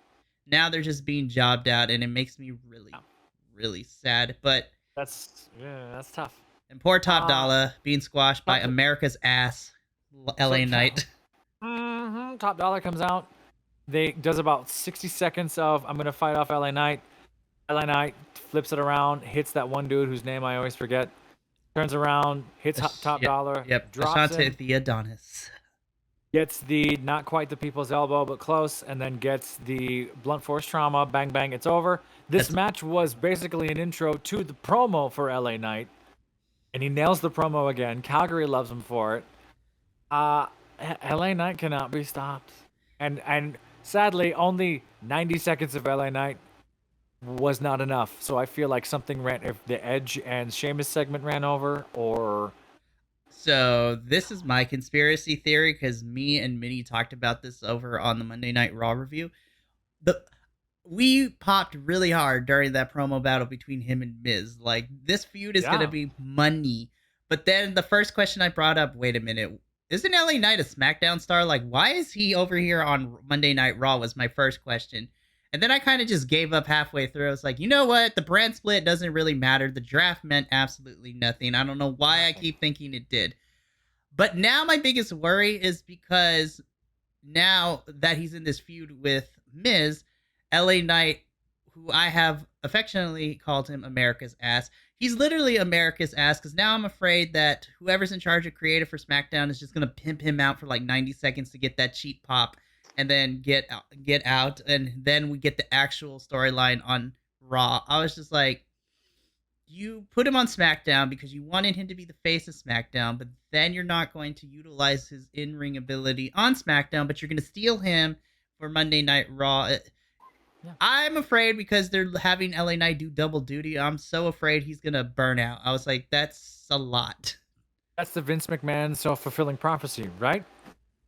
Now they're just being jobbed out, and it makes me really sad. But that's tough. And poor Top Dollar being squashed by America's ass, LA Knight. Top Dollar comes out. Does about 60 seconds of I'm gonna fight off LA Knight. LA Knight flips it around, hits that one dude whose name I always forget. Turns around, hits Top Dollar. Yep. Drops Ashante the Adonis. Gets the not quite the people's elbow, but close, and then gets the blunt force trauma. Bang bang, it's over. This match was basically an intro to the promo for LA Knight, and he nails the promo again. Calgary loves him for it. LA Knight cannot be stopped. And sadly, only 90 seconds of LA Knight was not enough. So I feel like something ran, if the Edge and Sheamus segment ran over, or... So this is my conspiracy theory, because me and Minnie talked about this over on the Monday Night Raw review. We popped really hard during that promo battle between him and Miz. Like, this feud is going to be money. But then the first question I brought up, wait a minute, isn't LA Knight a SmackDown star? Like, why is he over here on Monday Night Raw, was my first question. And then I kind of just gave up halfway through. I was like, you know what? The brand split doesn't really matter. The draft meant absolutely nothing. I don't know why I keep thinking it did. But now my biggest worry is because now that he's in this feud with Miz, LA Knight, who I have affectionately called him America's ass, he's literally America's ass, because now I'm afraid that whoever's in charge of creative for SmackDown is just going to pimp him out for like 90 seconds to get that cheap pop and then get out, and then we get the actual storyline on Raw. I was just like, you put him on SmackDown because you wanted him to be the face of SmackDown, but then you're not going to utilize his in-ring ability on SmackDown, but you're going to steal him for Monday Night Raw. Yeah. I'm afraid because they're having LA Knight do double duty. I'm so afraid he's going to burn out. I was like, that's a lot. That's the Vince McMahon self-fulfilling prophecy, right?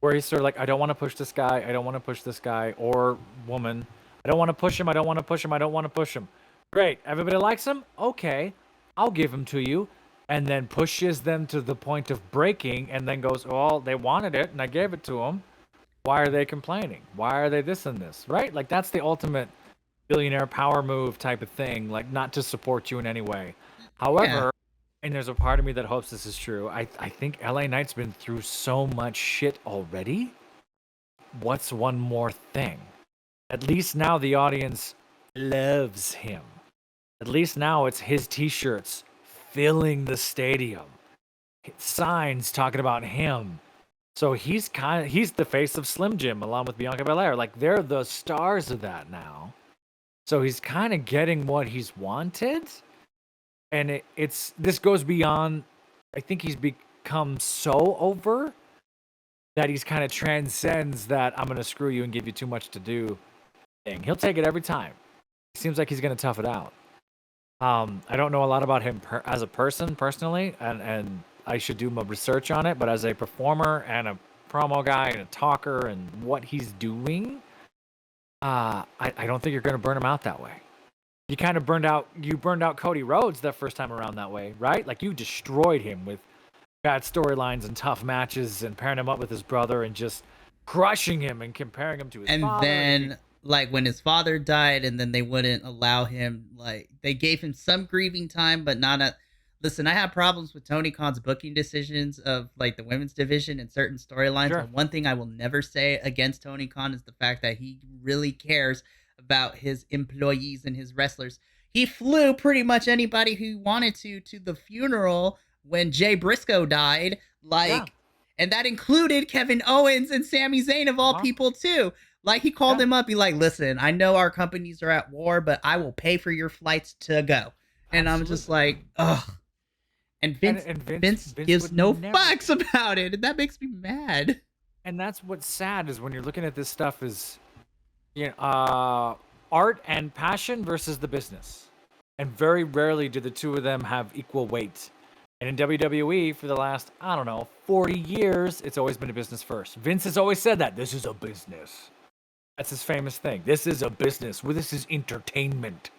Where he's sort of like, I don't want to push this guy. I don't want to push this guy or woman. I don't want to push him. I don't want to push him. I don't want to push him. Great. Everybody likes him? Okay. I'll give him to you. And then pushes them to the point of breaking and then goes, well, they wanted it and I gave it to them. Why are they complaining? Why are they this and this? Right? Like, that's the ultimate billionaire power move type of thing. Like, not to support you in any way. However, and there's a part of me that hopes this is true, I think LA Knight's been through so much shit already. What's one more thing? At least now the audience loves him. At least now it's his t-shirts filling the stadium. Signs talking about him. So he's the face of Slim Jim along with Bianca Belair. Like, they're the stars of that now. So he's kind of getting what he's wanted. And this goes beyond, I think he's become so over that he's kind of transcends that I'm going to screw you and give you too much to do thing. He'll take it every time. It seems like he's going to tough it out. I don't know a lot about him as a person personally, and I should do my research on it, but as a performer and a promo guy and a talker and what he's doing, I don't think you're going to burn him out that way. You kind of burned out Cody Rhodes that first time around that way, right? Like, you destroyed him with bad storylines and tough matches and pairing him up with his brother and just crushing him and comparing him to his father. And then, like, when his father died and then they wouldn't allow him, like, they gave him some grieving time, but not a... Listen, I have problems with Tony Khan's booking decisions of, like, the women's division and certain storylines. Sure. And one thing I will never say against Tony Khan is the fact that he really cares about his employees and his wrestlers. He flew pretty much anybody who wanted to the funeral when Jay Briscoe died, and that included Kevin Owens and Sami Zayn of all people too. Like, he called him up, be like, listen, I know our companies are at war, but I will pay for your flights to go. And Absolutely. I'm just like, ugh. And Vince gives no fucks about it, and that makes me mad. And that's what's sad, is when you're looking at this stuff is, art and passion versus the business. And very rarely do the two of them have equal weight. And in WWE, for the last, 40 years, it's always been a business first. Vince has always said that. This is a business. That's his famous thing. This is a business. Well, this is entertainment.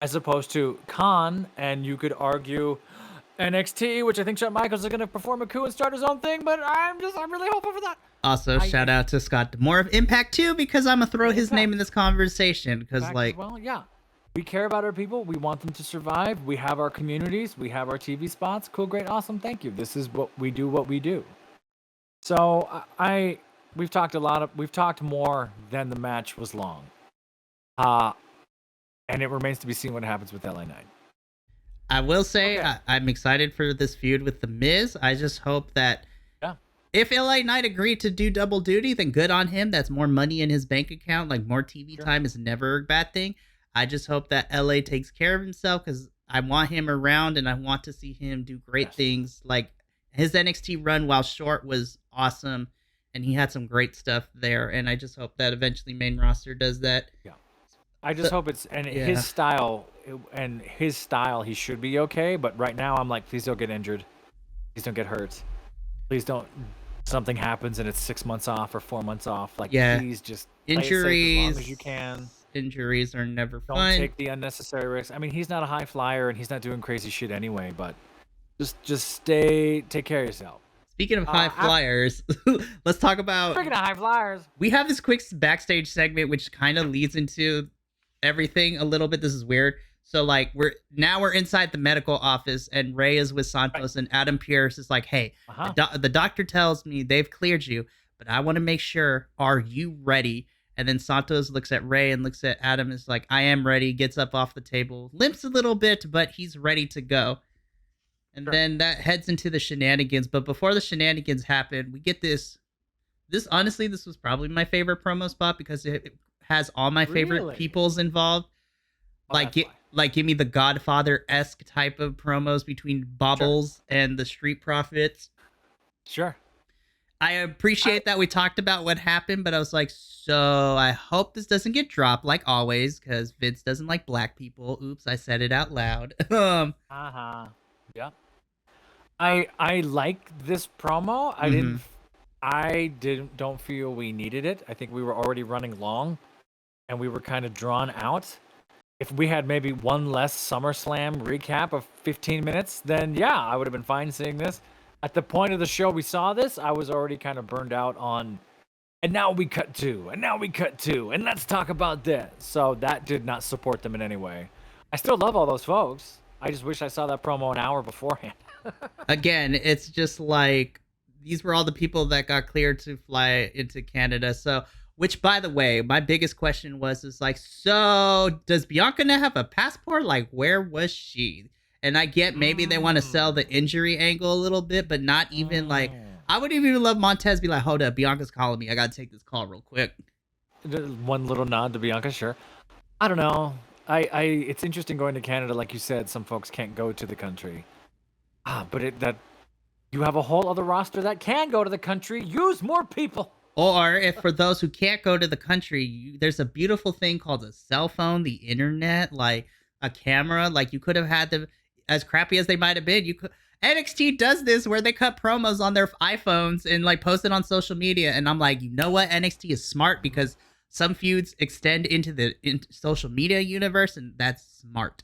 As opposed to Khan, and you could argue NXT, which I think Shawn Michaels is going to perform a coup and start his own thing, but I'm really hoping for that. Also, shout out to Scott D'Amore of Impact too, because I'm going to throw his name in this conversation. Because, we care about our people. We want them to survive. We have our communities. We have our TV spots. Cool, great, awesome. Thank you. This is what we do. So we've talked more than the match was long. And it remains to be seen what happens with LA Knight. I will say I'm excited for this feud with The Miz. I just hope that if LA Knight agreed to do double duty, then good on him. That's more money in his bank account. Like, more TV time is never a bad thing. I just hope that LA takes care of himself, because I want him around and I want to see him do great things. Like, his NXT run, while short, was awesome, and he had some great stuff there. And I just hope that eventually main roster does that. Yeah. I just hope his style, he should be okay. But right now, I'm like, please don't get injured. Please don't get hurt. Please don't, something happens and it's 6 months off or 4 months off. Like, please just play it safe as long as you can. Injuries are never fun. Don't take the unnecessary risks. I mean, he's not a high flyer and he's not doing crazy shit anyway, but just take care of yourself. Speaking of high flyers, let's talk about. Speaking of high flyers, we have this quick backstage segment which kind of leads into everything a little bit. This is weird. So like we're inside the medical office and Ray is with Santos and Adam Pearce is like, hey, the doctor tells me they've cleared you, but I want to make sure, are you ready? And then Santos looks at Ray and looks at Adam and is like, I am ready, gets up off the table, limps a little bit, but he's ready to go. And then that heads into the shenanigans. But before the shenanigans happen, we get this. Honestly, this was probably my favorite promo spot because it has all my favorite peoples involved. Give me the Godfather-esque type of promos between Bobbles and the Street Profits. Sure. I appreciate that we talked about what happened, but I was like, so I hope this doesn't get dropped like always because Vince doesn't like black people. Oops, I said it out loud. Yeah. I like this promo. I don't feel we needed it. I think we were already running long and we were kind of drawn out. If we had maybe one less SummerSlam recap of 15 minutes, then yeah, I would have been fine seeing this. At the point of the show we saw this, I was already kind of burned out on, and now we cut to, and let's talk about this. So that did not support them in any way. I still love all those folks. I just wish I saw that promo an hour beforehand. Again, it's just like, these were all the people that got cleared to fly into Canada. So, which, by the way, my biggest question is like, so does Bianca now have a passport? Like, where was she? And I get maybe they want to sell the injury angle a little bit, but not even like, I would even love Montez be like, hold up, Bianca's calling me. I got to take this call real quick. One little nod to Bianca, sure. I don't know. It's interesting going to Canada. Like you said, some folks can't go to the country. But you have a whole other roster that can go to the country. Use more people. Or if for those who can't go to the country, there's a beautiful thing called a cell phone, the internet, like a camera. Like you could have had them, as crappy as they might have been. NXT does this where they cut promos on their iPhones and like post it on social media. And I'm like, you know what? NXT is smart because some feuds extend into the social media universe, and that's smart.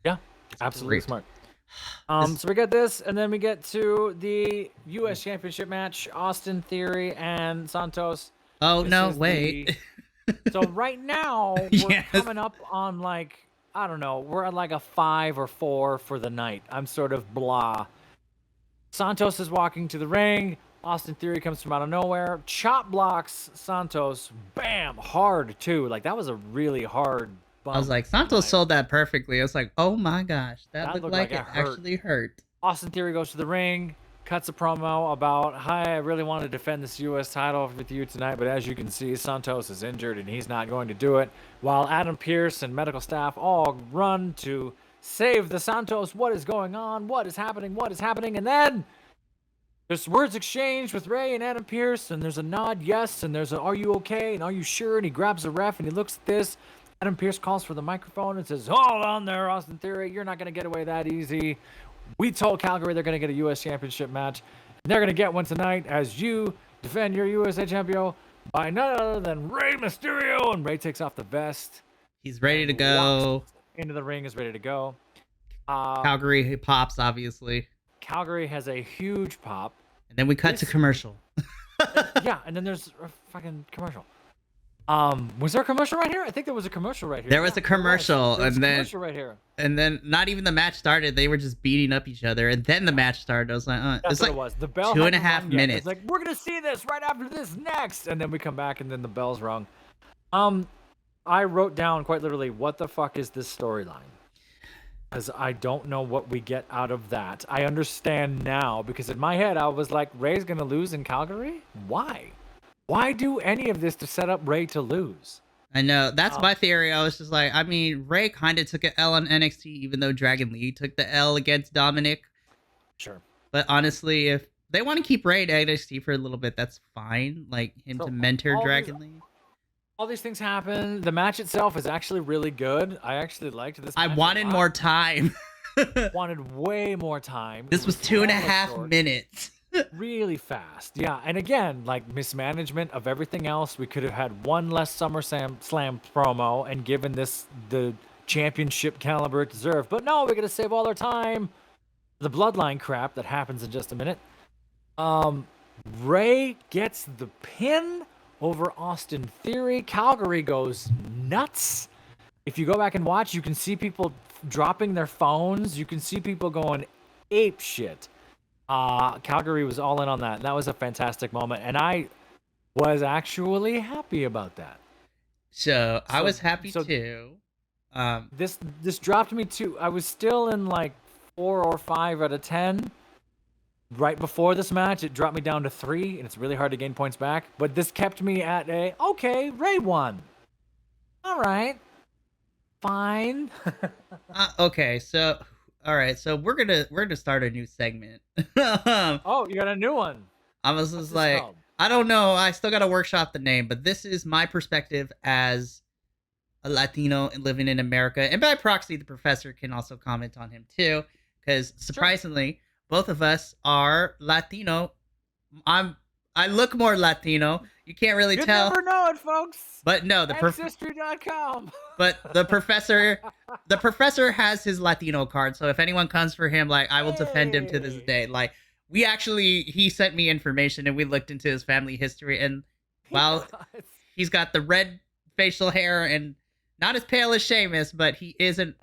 Yeah, absolutely smart. So we get this, and then we get to the U.S. Championship match, Austin Theory and Santos. Oh, no, wait. So right now, we're coming up on like, I don't know, we're at like a 5 or 4 for the night. I'm sort of blah. Santos is walking to the ring. Austin Theory comes from out of nowhere. Chop blocks Santos. Bam! Hard, too. Like, that was a really hard bump. I was like, Santos sold that perfectly. I was like, oh my gosh. That looked like it actually hurt. Austin Theory goes to the ring, cuts a promo about, hi, I really want to defend this U.S. title with you tonight, but as you can see, Santos is injured and he's not going to do it. While Adam Pearce and medical staff all run to save the Santos. What is going on? What is happening? What is happening? And then there's words exchanged with Ray and Adam Pearce, and there's a nod yes, and there's a are you okay, and are you sure? And he grabs a ref and he looks at this. Adam Pearce calls for the microphone and says, hold on there, Austin Theory. You're not going to get away that easy. We told Calgary they're going to get a U.S. Championship match. And they're going to get one tonight as you defend your USA champion by none other than Rey Mysterio. And Ray takes off the vest. He's ready to go. Into the ring, is ready to go. Calgary pops, obviously. Calgary has a huge pop. And then we cut to commercial. Yeah, and then there's a fucking commercial. Was there a commercial right here? I think there was a commercial right here. There was a commercial, and then commercial right here. And then not even the match started. They were just beating up each other, and then the match started. I was like, That's what it was. The bell 2.5 minutes. It's like, we're gonna see this right after this next, and then we come back, and then the bell's rung. I wrote down quite literally, what the fuck is this storyline? Because I don't know what we get out of that. I understand now, because in my head I was like, Ray's gonna lose in Calgary? Why? Why do any of this to set up Ray to lose? I know. That's my theory. I was just like, I mean, Ray kind of took an L on NXT, even though Dragon Lee took the L against Dominic. Sure. But honestly, if they want to keep Ray at NXT for a little bit, that's fine. Like, him to mentor Dragon Lee. All these things happen. The match itself is actually really good. I actually liked this match. I wanted more time. Wanted way more time. This was 2.5 minutes. Really fast. Yeah, and again, like, mismanagement of everything else. We could have had one less SummerSlam promo and given this the championship caliber it deserved. But no, we're going to save all our time. The bloodline crap that happens in just a minute. Ray gets the pin over Austin Theory. Calgary goes nuts. If you go back and watch, you can see people dropping their phones. You can see people going ape shit. Calgary was all in on that. And that was a fantastic moment. And I was actually happy about that. So I was happy so too. This dropped me to, I was still in like 4 or 5 out of 10. Right before this match, it dropped me down to 3, and it's really hard to gain points back. But this kept me at okay, Ray won. All right. Fine. Okay, so all right, so we're gonna start a new segment. Oh, you got a new one. I was just like, called? I don't know. I still gotta workshop the name, but this is my perspective as a Latino and living in America, and by proxy, the professor can also comment on him too, because surprisingly, both of us are Latino. I look more Latino. You can't really tell. You never know it, folks. But no, Ancestry.com. But the professor has his Latino card, so if anyone comes for him, like, I will defend him to this day. Like, he sent me information and we looked into his family history, and while he's got the red facial hair and not as pale as Sheamus, but he is a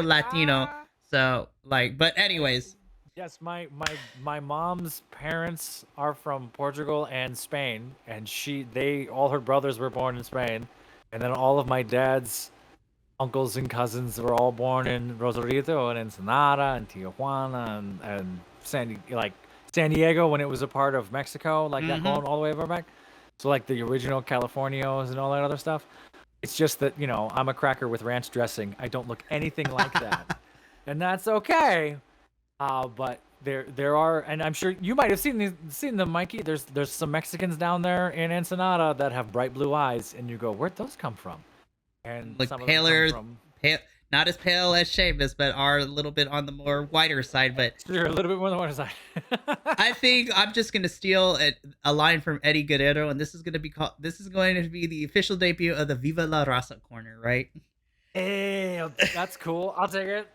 Latino. So like, but anyways. Yes, my mom's parents are from Portugal and Spain, and all her brothers were born in Spain, and then all of my dad's uncles and cousins were all born in Rosarito and Ensenada and Tijuana and San Diego when it was a part of Mexico, like that going all the way over back. So like the original Californios and all that other stuff. It's just that, I'm a cracker with ranch dressing. I don't look anything like that. And that's okay. But there are, and I'm sure you might have seen them, Mikey. There's some Mexicans down there in Ensenada that have bright blue eyes, and you go, where'd those come from? And like some paler, of them pale, not as pale as Sheamus, but are a little bit on the more whiter side. But you're a little bit more on the whiter side. I think I'm just gonna steal a line from Eddie Guerrero, and this is going to be the official debut of the Viva La Raza corner, right? Hey, that's cool. I'll take it.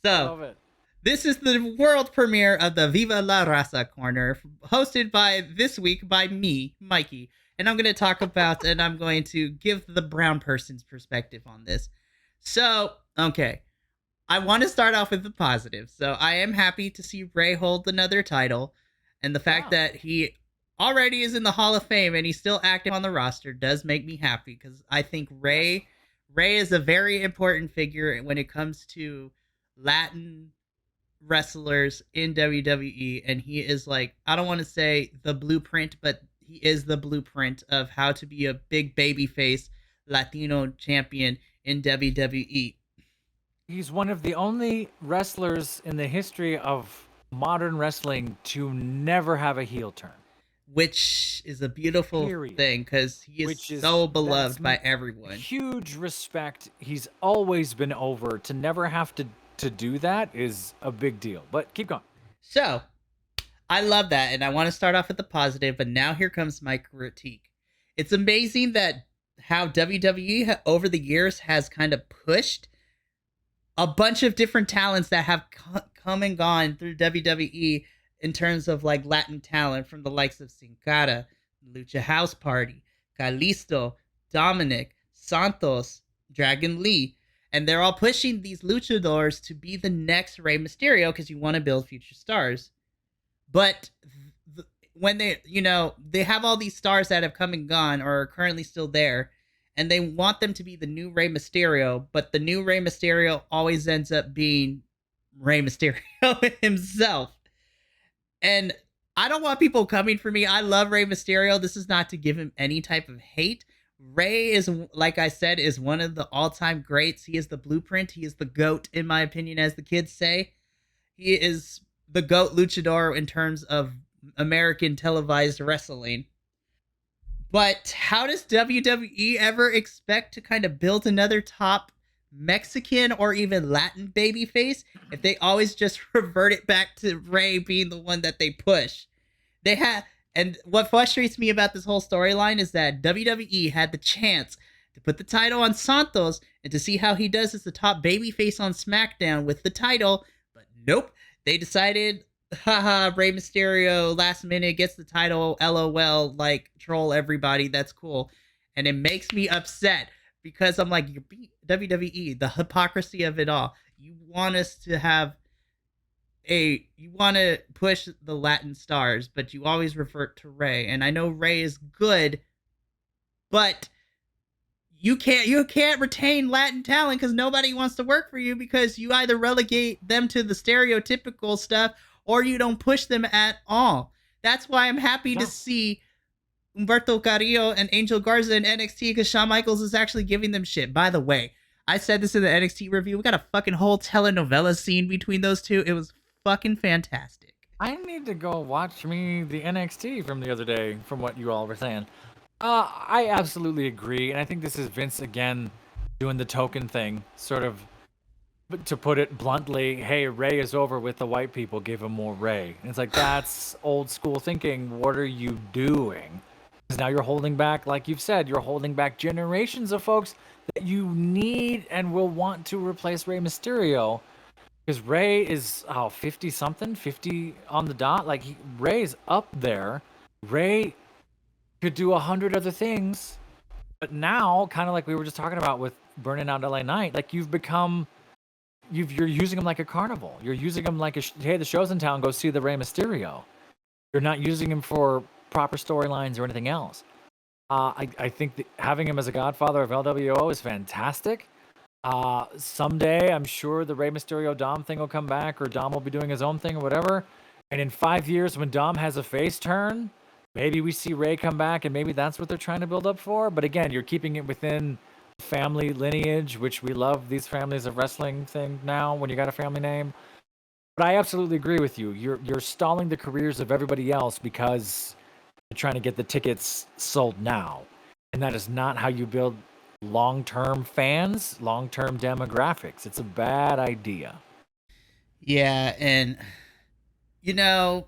So. I love it. This is the world premiere of the Viva La Raza Corner, hosted this week by me, Mikey. And I'm going to talk about, and I'm going to give the brown person's perspective on this. So, okay. I want to start off with the positive. So, I am happy to see Ray hold another title. And the fact that he already is in the Hall of Fame and he's still active on the roster does make me happy. Because I think Ray is a very important figure when it comes to Latin wrestlers in WWE, and he is like, I don't want to say the blueprint, but he is the blueprint of how to be a big babyface Latino champion in WWE. He's one of the only wrestlers in the history of modern wrestling to never have a heel turn, which is a beautiful thing because he is so beloved by everyone. Huge respect. He's always been over. To never have to do that is a big deal, but keep going. So I love that, and I want to start off with the positive, but now here comes my critique. It's amazing that how WWE over the years has kind of pushed a bunch of different talents that have come and gone through WWE in terms of like Latin talent, from the likes of Sin Cara, Lucha House Party, Kalisto, Dominic, Santos, Dragon Lee. And they're all pushing these luchadors to be the next Rey Mysterio because you want to build future stars. But when they have all these stars that have come and gone or are currently still there, and they want them to be the new Rey Mysterio, but the new Rey Mysterio always ends up being Rey Mysterio himself. And I don't want people coming for me. I love Rey Mysterio. This is not to give him any type of hate. Ray is, like I said, is one of the all-time greats. He is the blueprint. He is the GOAT, in my opinion, as the kids say. He is the GOAT luchador in terms of American televised wrestling. But how does WWE ever expect to kind of build another top Mexican or even Latin babyface if they always just revert it back to Ray being the one that they push? And what frustrates me about this whole storyline is that WWE had the chance to put the title on Santos and to see how he does as the top babyface on SmackDown with the title, but nope. They decided haha, Rey Mysterio last minute gets the title, LOL, like troll everybody. That's cool. And it makes me upset because I'm like, you're WWE, the hypocrisy of it all. You want us to have you want to push the Latin stars, but you always revert to Rey. And I know Rey is good, but you can't retain Latin talent because nobody wants to work for you because you either relegate them to the stereotypical stuff or you don't push them at all. That's why I'm happy to see Humberto Carrillo and Angel Garza in NXT because Shawn Michaels is actually giving them shit. By the way, I said this in the NXT review. We got a fucking whole telenovela scene between those two. It was fucking fantastic. I need to go watch me the NXT from the other day, from what you all were saying. I absolutely agree, and I think this is Vince again doing the token thing, sort of. But to put it bluntly, hey, Ray is over with the white people. Give him more Ray. And it's like that's old school thinking. What are you doing? Because now you're holding back, like you've said, you're holding back generations of folks that you need and will want to replace Rey Mysterio. Because Ray is 50 something, 50 on the dot. Like Ray's up there. Ray could do 100 other things, but now, kind of like we were just talking about with Burning Out LA Knight, like you're using them like a carnival. You're using them like hey, the show's in town, go see the Rey Mysterio. You're not using him for proper storylines or anything else. I think having him as a godfather of LWO is fantastic. Someday, I'm sure the Rey Mysterio Dom thing will come back, or Dom will be doing his own thing or whatever. And in 5 years, when Dom has a face turn, maybe we see Ray come back, and maybe that's what they're trying to build up for. But again, you're keeping it within family lineage, which we love these families of wrestling thing now when you got a family name. But I absolutely agree with you. You're stalling the careers of everybody else because you're trying to get the tickets sold now. And that is not how you build long-term fans, long-term demographics. It's a bad idea. Yeah, and you know,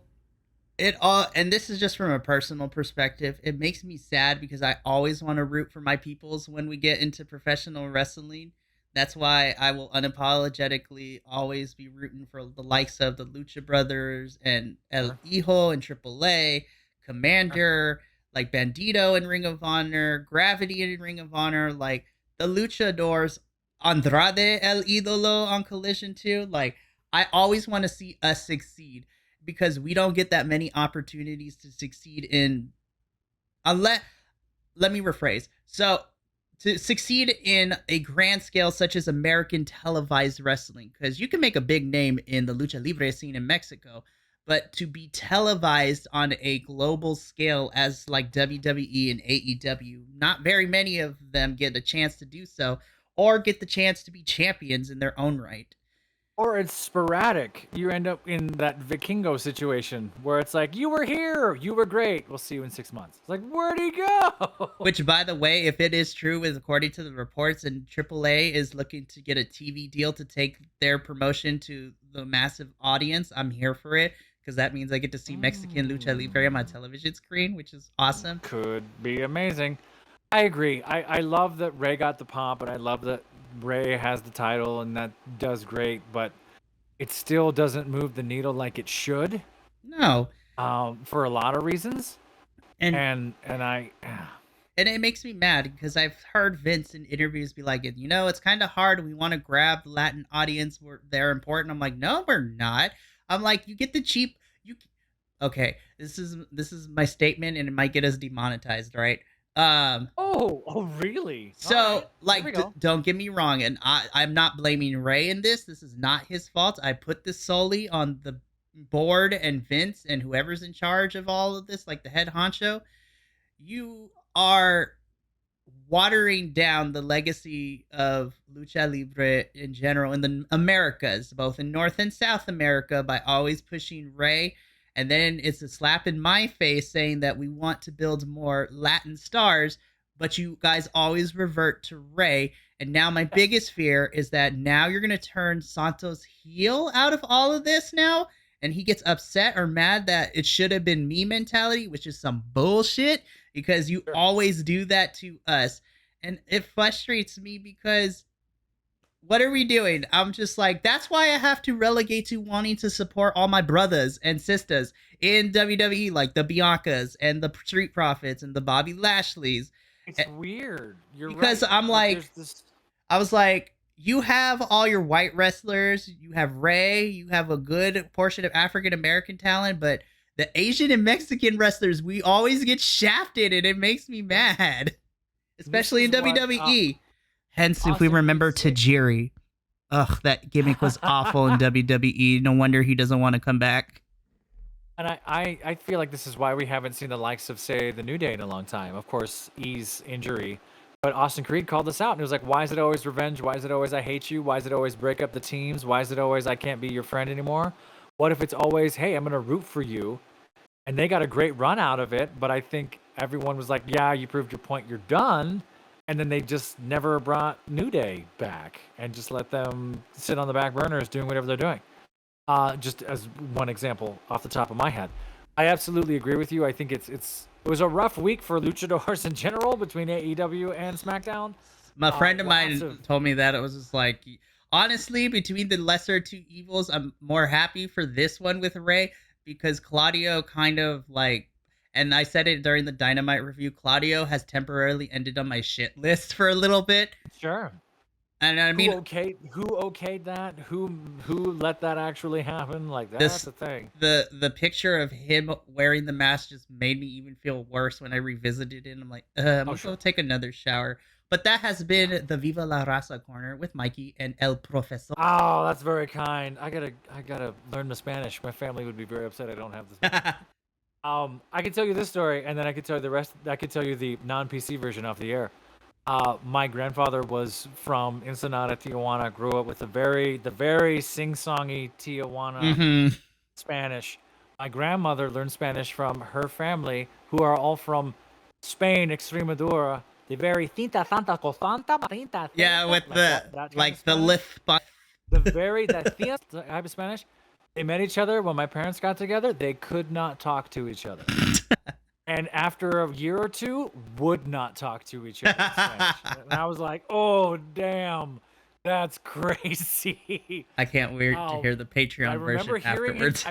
it all, and this is just from a personal perspective, it makes me sad because I always want to root for my peoples when we get into professional wrestling. That's why I will unapologetically always be rooting for the likes of the Lucha Brothers and El Hijo and AAA, Commander, like Bandito in Ring of Honor, Gravity in Ring of Honor, like the Luchadors, Andrade El Idolo on Collision too. Like, I always want to see us succeed because we don't get that many opportunities to succeed in unless let me rephrase. So to succeed in a grand scale such as American televised wrestling, because you can make a big name in the lucha libre scene in Mexico, but to be televised on a global scale as like WWE and AEW, not very many of them get a chance to do so or get the chance to be champions in their own right. Or it's sporadic. You end up in that Vikingo situation where it's like, you were here, you were great, we'll see you in 6 months. It's like, where'd he go? Which, by the way, if it is true, is according to the reports, and AAA is looking to get a TV deal to take their promotion to the massive audience, I'm here for it because that means I get to see Mexican lucha libre on my television screen, which is awesome. Could be amazing. I agree. I love that Ray got the pomp, and I love that Ray has the title, and that does great, but it still doesn't move the needle like it should. No. For a lot of reasons. And it makes me mad because I've heard Vince in interviews be like, it's kind of hard. We want to grab the Latin audience. They're important. I'm like, no, we're not. I'm like, you get the cheap. Okay, this is my statement, and it might get us demonetized, right? Oh, really? So, like, don't get me wrong, and I'm not blaming Ray in this. This is not his fault. I put this solely on the board and Vince and whoever's in charge of all of this, like the head honcho. You are watering down the legacy of lucha libre in general in the Americas, both in North and South America, by always pushing Ray. And then it's a slap in my face saying that we want to build more Latin stars, but you guys always revert to Ray. And now my biggest fear is that now you're going to turn Santos heel out of all of this now, and he gets upset or mad that it should have been me mentality, which is some bullshit because you always do that to us. And it frustrates me because what are we doing? I'm just like, that's why I have to relegate to wanting to support all my brothers and sisters in WWE, like the Biancas and the Street Profits and the Bobby Lashleys. It's weird. You're Because right. I'm But there's like, this. I was like, you have all your white wrestlers, you have Ray, you have a good portion of African American talent, but the Asian and Mexican wrestlers, we always get shafted, and it makes me mad, especially in WWE. Hence, if we remember Tajiri, ugh, that gimmick was awful in WWE. No wonder he doesn't want to come back. And I feel like this is why we haven't seen the likes of, say, the New Day in a long time. Of course, E's injury. But Austin Creed called this out, and he was like, why is it always revenge? Why is it always I hate you? Why is it always break up the teams? Why is it always I can't be your friend anymore? What if it's always, hey, I'm going to root for you? And they got a great run out of it, but I think everyone was like, yeah, you proved your point, you're done. And then they just never brought New Day back and just let them sit on the back burners doing whatever they're doing. Just as one example off the top of my head. I absolutely agree with you. I think it was a rough week for luchadors in general between AEW and SmackDown. My friend of mine told me that it was just like, honestly, between the lesser two evils, I'm more happy for this one with Ray, because Claudio kind of like, and I said it during the Dynamite review, Claudio has temporarily ended on my shit list for a little bit. Sure. And I mean, who okayed that? Who let that actually happen? Like, that's the thing. The picture of him wearing the mask just made me even feel worse when I revisited it. I'm like, I'm gonna go take another shower. But that has been the Viva La Raza corner with Mikey and El Profesor. Oh, that's very kind. I gotta learn the Spanish. My family would be very upset I don't have this. I can tell you this story, and then I could tell you the rest. I could tell you the non-PC version off the air. My grandfather was from Ensenada, Tijuana. Grew up with the very sing-songy Tijuana Spanish. My grandmother learned Spanish from her family, who are all from Spain, Extremadura. The very tinta santa cosanta marinta. Yeah, with the lift. The very that type of Spanish. They met each other when my parents got together. They could not talk to each other. And after a year or two, would not talk to each other in Spanish. And I was like, oh, damn, that's crazy. I can't wait to hear the Patreon version afterwards.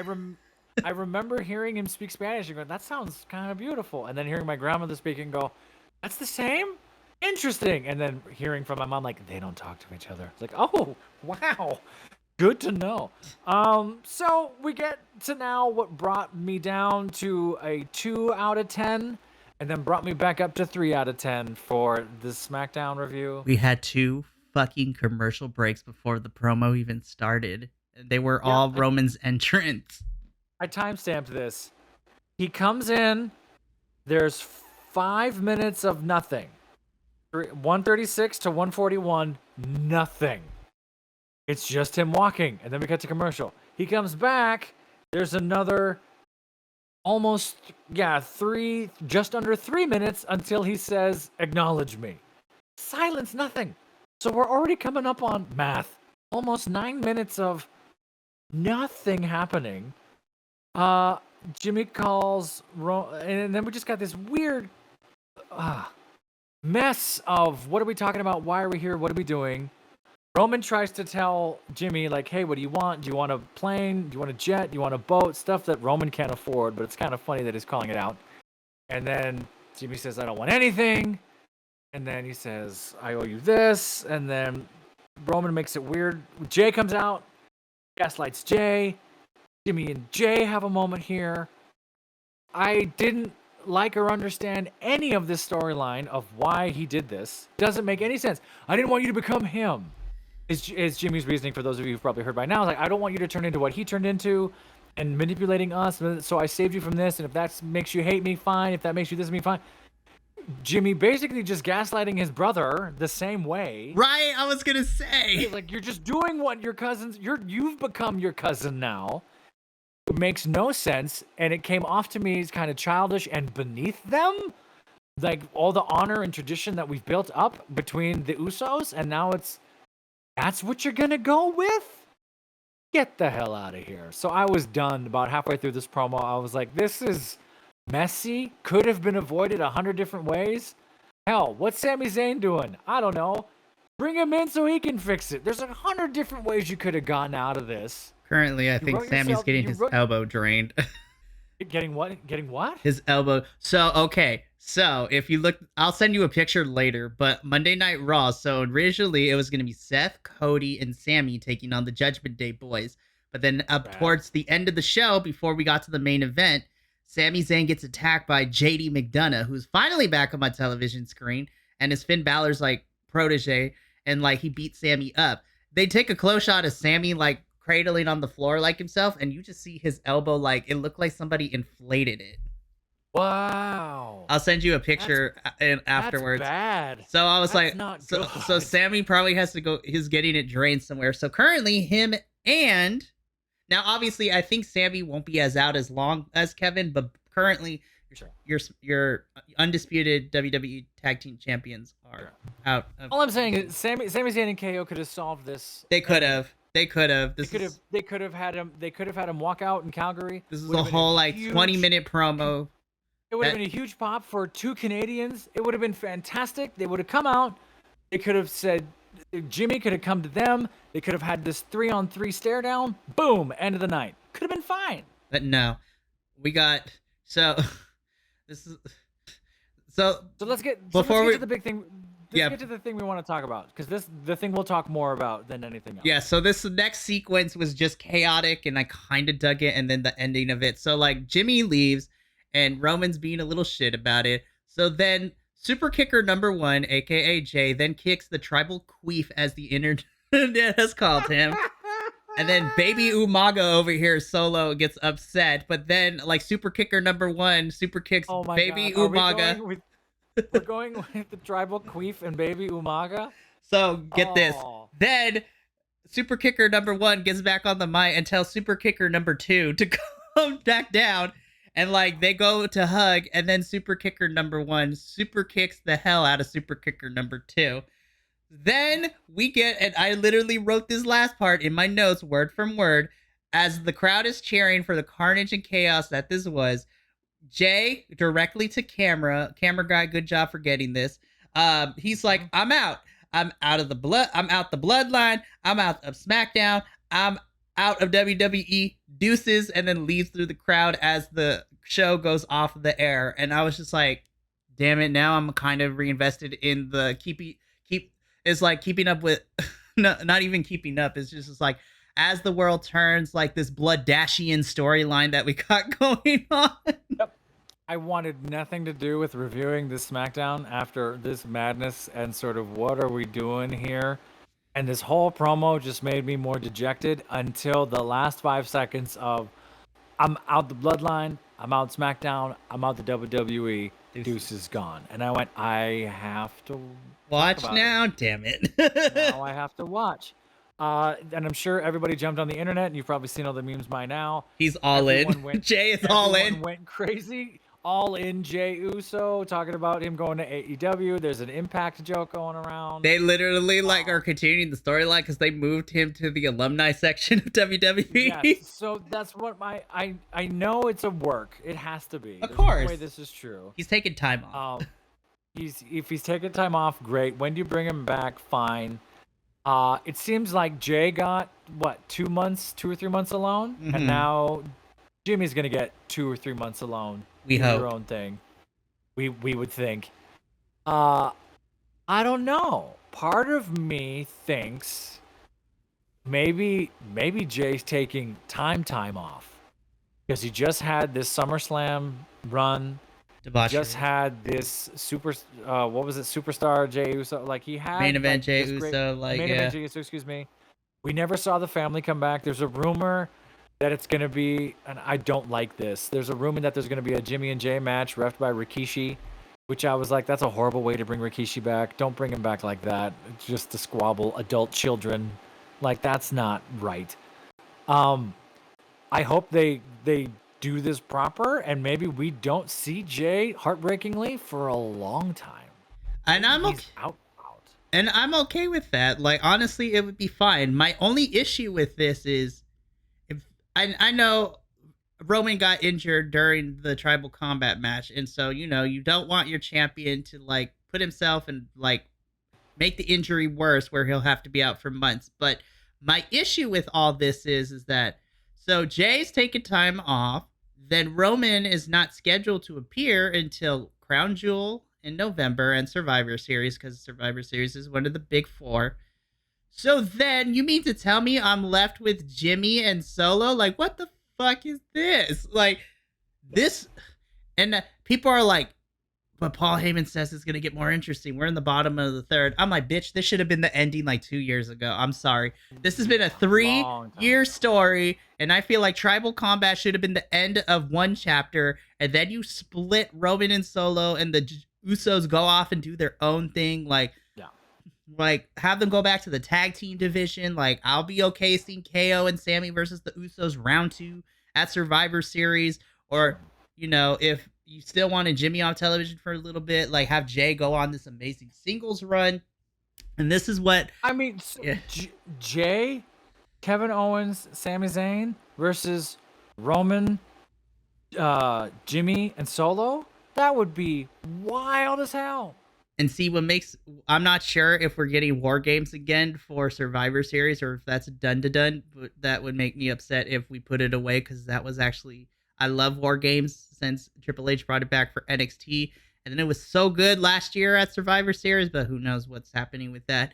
I remember hearing him speak Spanish and going, that sounds kind of beautiful. And then hearing my grandmother speak and go, that's the same? Interesting. And then hearing from my mom, like, they don't talk to each other. It's like, oh, wow. Good to know. So we get to now what brought me down to a 2 out of 10 and then brought me back up to 3 out of 10 for the SmackDown review. We had 2 fucking commercial breaks before the promo even started. They were all Roman's entrance. I timestamped this. He comes in. There's 5 minutes of nothing. 136 to 141, nothing. It's just him walking, and then we cut to commercial. He comes back. There's another almost, just under 3 minutes until he says, acknowledge me. Silence, nothing. So we're already coming up on math. Almost 9 minutes of nothing happening. Jimmy calls, and then we just got this weird mess of what are we talking about? Why are we here? What are we doing? Roman tries to tell Jimmy, like, hey, what do you want? Do you want a plane? Do you want a jet? Do you want a boat? Stuff that Roman can't afford, but it's kind of funny that he's calling it out. And then Jimmy says, I don't want anything. And then he says, I owe you this. And then Roman makes it weird. Jay comes out, gaslights Jay. Jimmy and Jay have a moment here. I didn't like or understand any of this storyline of why he did this. Doesn't make any sense. I didn't want you to become him. Is Jimmy's reasoning, for those of you who've probably heard by now. Like, I don't want you to turn into what he turned into and manipulating us, so I saved you from this, and if that makes you hate me, fine. If that makes you this me, fine. Jimmy basically just gaslighting his brother the same way. Right, I was gonna say. Like, you're just doing what your cousins... You've become your cousin now. It makes no sense, and it came off to me as kind of childish and beneath them. Like, all the honor and tradition that we've built up between the Usos, and now that's what you're gonna go with? Get the hell out of here. So I was done about halfway through this promo. I was like, this is messy. Could have been avoided 100 different ways. Hell, what's Sami Zayn doing? I don't know. Bring him in so he can fix it. There's 100 different ways you could have gotten out of this. Currently, I think Sammy's getting his elbow drained. Getting what? Getting what? His elbow. So, okay. So, if you look, I'll send you a picture later, but Monday Night Raw. So, originally, it was going to be Seth, Cody, and Sammy taking on the Judgment Day boys. But then towards the end of the show, before we got to the main event, Sami Zayn gets attacked by JD McDonough, who's finally back on my television screen, and is Finn Balor's, like, protege, and, like, he beats Sammy up. They take a close shot of Sammy, like, cradling on the floor like himself, and you just see his elbow, like, it looked like somebody inflated it. Wow. I'll send you a picture afterwards. That's bad. So I was that's like, not so, good. so Sammy probably has to go, he's getting it drained somewhere. So currently him and, now obviously I think Sammy won't be as out as long as Kevin, but currently your undisputed WWE Tag Team Champions are out. All I'm saying is Sami Zayn and KO could have solved this. They could have. They could have. They could have had him. They could have had him walk out in Calgary. This is a whole like 20-minute promo. It would have been a huge pop for two Canadians. It would have been fantastic. They would have come out. They could have said, Jimmy could have come to them. They could have had this 3-on-3 stare down. Boom, end of the night. Could have been fine. But no, we got this is so let's get to the big thing. Let's get to the thing we want to talk about, because the thing we'll talk more about than anything else. Yeah, so this next sequence was just chaotic, and I kind of dug it, and then the ending of it. So, like, Jimmy leaves, and Roman's being a little shit about it. So then Super Kicker number 1, a.k.a. Jay, then kicks the Tribal Queef, as the internet has called him. And then Baby Umaga over here, Solo, gets upset. But then, like, Super Kicker number 1, super kicks Baby Umaga. We're going with the Tribal Queef and Baby Umaga? So, get this. Then, Super Kicker number 1 gets back on the mic and tells Super Kicker number 2 to come back down. And, like, they go to hug, and then Super Kicker number 1 super kicks the hell out of Super Kicker number 2. Then we get, and I literally wrote this last part in my notes, word from word, as the crowd is cheering for the carnage and chaos that this was. Jay, directly to camera guy, good job for getting this. He's like, I'm out. I'm out of the blood. I'm out the bloodline. I'm out of SmackDown. I'm out of WWE. Deuces, and then leaves through the crowd as the show goes off the air. And I was just like, damn it, now I'm kind of reinvested in the it's like keeping up with no, not even keeping up. It's just like, as the world turns, like this Blood Dashian storyline that we got going on. Yep. I wanted nothing to do with reviewing this SmackDown after this madness and sort of what are we doing here. And this whole promo just made me more dejected until the last 5 seconds of, I'm out the bloodline, I'm out SmackDown, I'm out the WWE, Deuce is gone. And I went, I have to watch now, damn it. Now I have to watch. And I'm sure everybody jumped on the internet, and you've probably seen all the memes by now. He's all in. Jay is all in. Went crazy. All in Jay Uso, talking about him going to AEW. There's an Impact joke going around. They literally like are continuing the storyline because they moved him to the alumni section of WWE. Yes, so that's what I know it's a work. It has to be. Of course. No way this is true. He's taking time off. If he's taking time off, great. When do you bring him back? Fine. It seems like Jay got what, 2 or 3 months alone, and now Jimmy's gonna get 2 or 3 months alone. We hope. Their own thing. We would think. I don't know. Part of me thinks maybe Jay's taking time off because he just had this SummerSlam run. Debauchery. Just had this superstar Jey Uso. Like he had main event Jey Uso. Like main event Jey Uso. Excuse me. We never saw the family come back. There's a rumor that it's going to be, and I don't like this, there's a rumor that there's going to be a Jimmy and Jay match reffed by Rikishi, which I was like, that's a horrible way to bring Rikishi back. Don't bring him back like that. It's just to squabble adult children. Like, that's not right. I hope they do this proper, and maybe we don't see Jay, heartbreakingly, for a long time. And I'm okay. Out. And I'm okay with that. Like, honestly, it would be fine. My only issue with this is, I know Roman got injured during the tribal combat match, and so, you know, you don't want your champion to, like, put himself in, like, make the injury worse where he'll have to be out for months. But my issue with all this is that so Jay's taking time off, then Roman is not scheduled to appear until Crown Jewel in November and Survivor Series, because Survivor Series is one of the big four. So then you mean to tell me I'm left with Jimmy and Solo? Like, what the fuck is this? Like, this, and people are like, but Paul Heyman says it's going to get more interesting. We're in the bottom of the third. I'm like, bitch, this should have been the ending like 2 years ago. I'm sorry. This has been a 3-year story, and I feel like Tribal Combat should have been the end of one chapter, and then you split Roman and Solo, and the Usos go off and do their own thing. Like, like, have them go back to the tag team division. Like, I'll be okay seeing KO and Sammy versus the Usos round 2 at Survivor Series. Or, you know, if you still wanted Jimmy on television for a little bit, like, have Jay go on this amazing singles run. And this is what... I mean, Jay, Kevin Owens, Sami Zayn versus Roman, Jimmy, and Solo? That would be wild as hell. And see what makes... I'm not sure if we're getting War Games again for Survivor Series or if that's done, but that would make me upset if we put it away, because that was actually... I love War Games since Triple H brought it back for NXT. And then it was so good last year at Survivor Series, but who knows what's happening with that.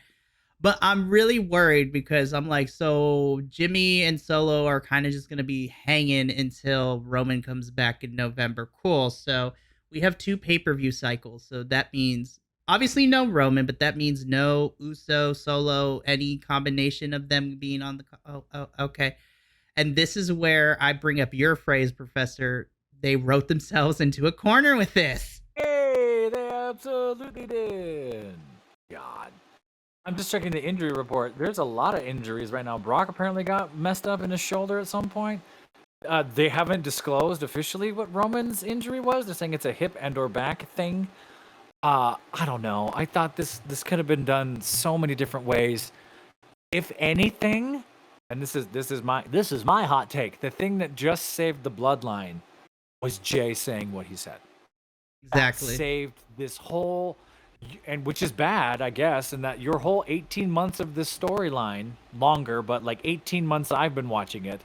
But I'm really worried because I'm like, so Jimmy and Solo are kind of just going to be hanging until Roman comes back in November. Cool. So we have 2 pay-per-view cycles. So that means... obviously no Roman, but that means no Uso, Solo, any combination of them being on the... okay. And this is where I bring up your phrase, Professor. They wrote themselves into a corner with this. Hey, they absolutely did. God. I'm just checking the injury report. There's a lot of injuries right now. Brock apparently got messed up in his shoulder at some point. They haven't disclosed officially what Roman's injury was. They're saying it's a hip and or back thing. I don't know. I thought this could have been done so many different ways. If anything, and this is my hot take, the thing that just saved the bloodline was Jay saying what he said. Exactly. That saved this whole, and which is bad, I guess, and that your whole 18 months of this storyline, longer, but like 18 months I've been watching it,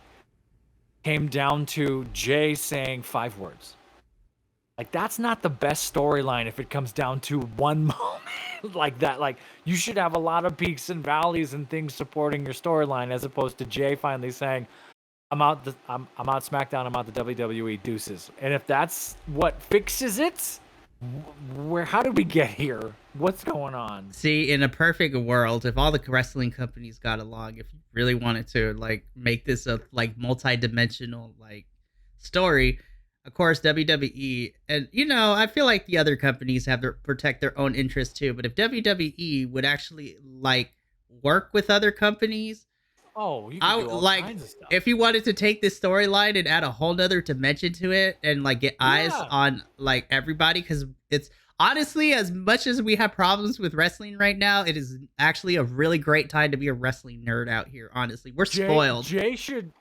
came down to Jay saying 5 words. Like, that's not the best storyline if it comes down to one moment like that. Like, you should have a lot of peaks and valleys and things supporting your storyline, as opposed to Jay finally saying, I'm out SmackDown, I'm out the WWE, deuces. And if that's what fixes it, how did we get here? What's going on? See, in a perfect world, if all the wrestling companies got along, if you really wanted to, like, make this a, like, multi-dimensional, like, story... Of course, WWE, and, you know, I feel like the other companies have to protect their own interests too, but if WWE would actually, like, work with other companies, you could do all kinds of stuff. If you wanted to take this storyline and add a whole nother dimension to it and, like, get eyes on, like, everybody, because it's, honestly, as much as we have problems with wrestling right now, it is actually a really great time to be a wrestling nerd out here, honestly. We're spoiled. Jay should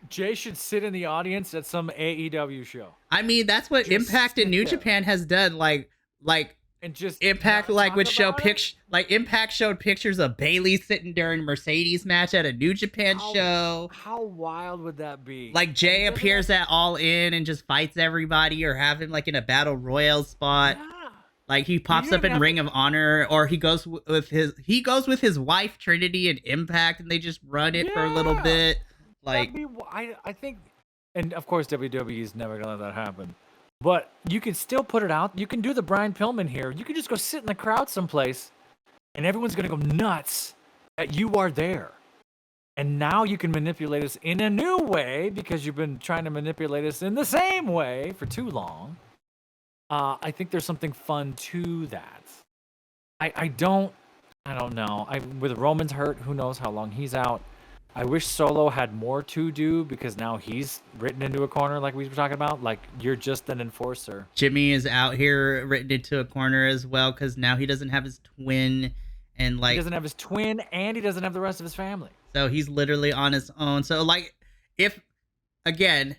sit in the audience at some AEW show. I mean, that's what Just Impact and New Japan has done. Like and just Impact, like, would show Impact showed pictures of Bayley sitting during Mercedes match at a New Japan show. How wild would that be? Like, Jay appears at All In and just fights everybody, or have him, like, in a Battle Royale spot. Yeah. Like, he pops up in Ring of Honor, or he goes with his wife Trinity in Impact, and they just run it for a little bit. Like, I think, and of course WWE is never gonna let that happen, but you can still put it out. You can do the Brian Pillman here. You can just go sit in the crowd someplace, and everyone's gonna go nuts that you are there. And now you can manipulate us in a new way, because you've been trying to manipulate us in the same way for too long. I think there's something fun to that. I don't know. With Roman's hurt, who knows how long he's out. I wish Solo had more to do, because now he's written into a corner, like we were talking about. Like, you're just an enforcer. Jimmy is out here written into a corner as well, because now he doesn't have his twin, and, like, he doesn't have his twin, and he doesn't have the rest of his family. So he's literally on his own. So, like, if, again,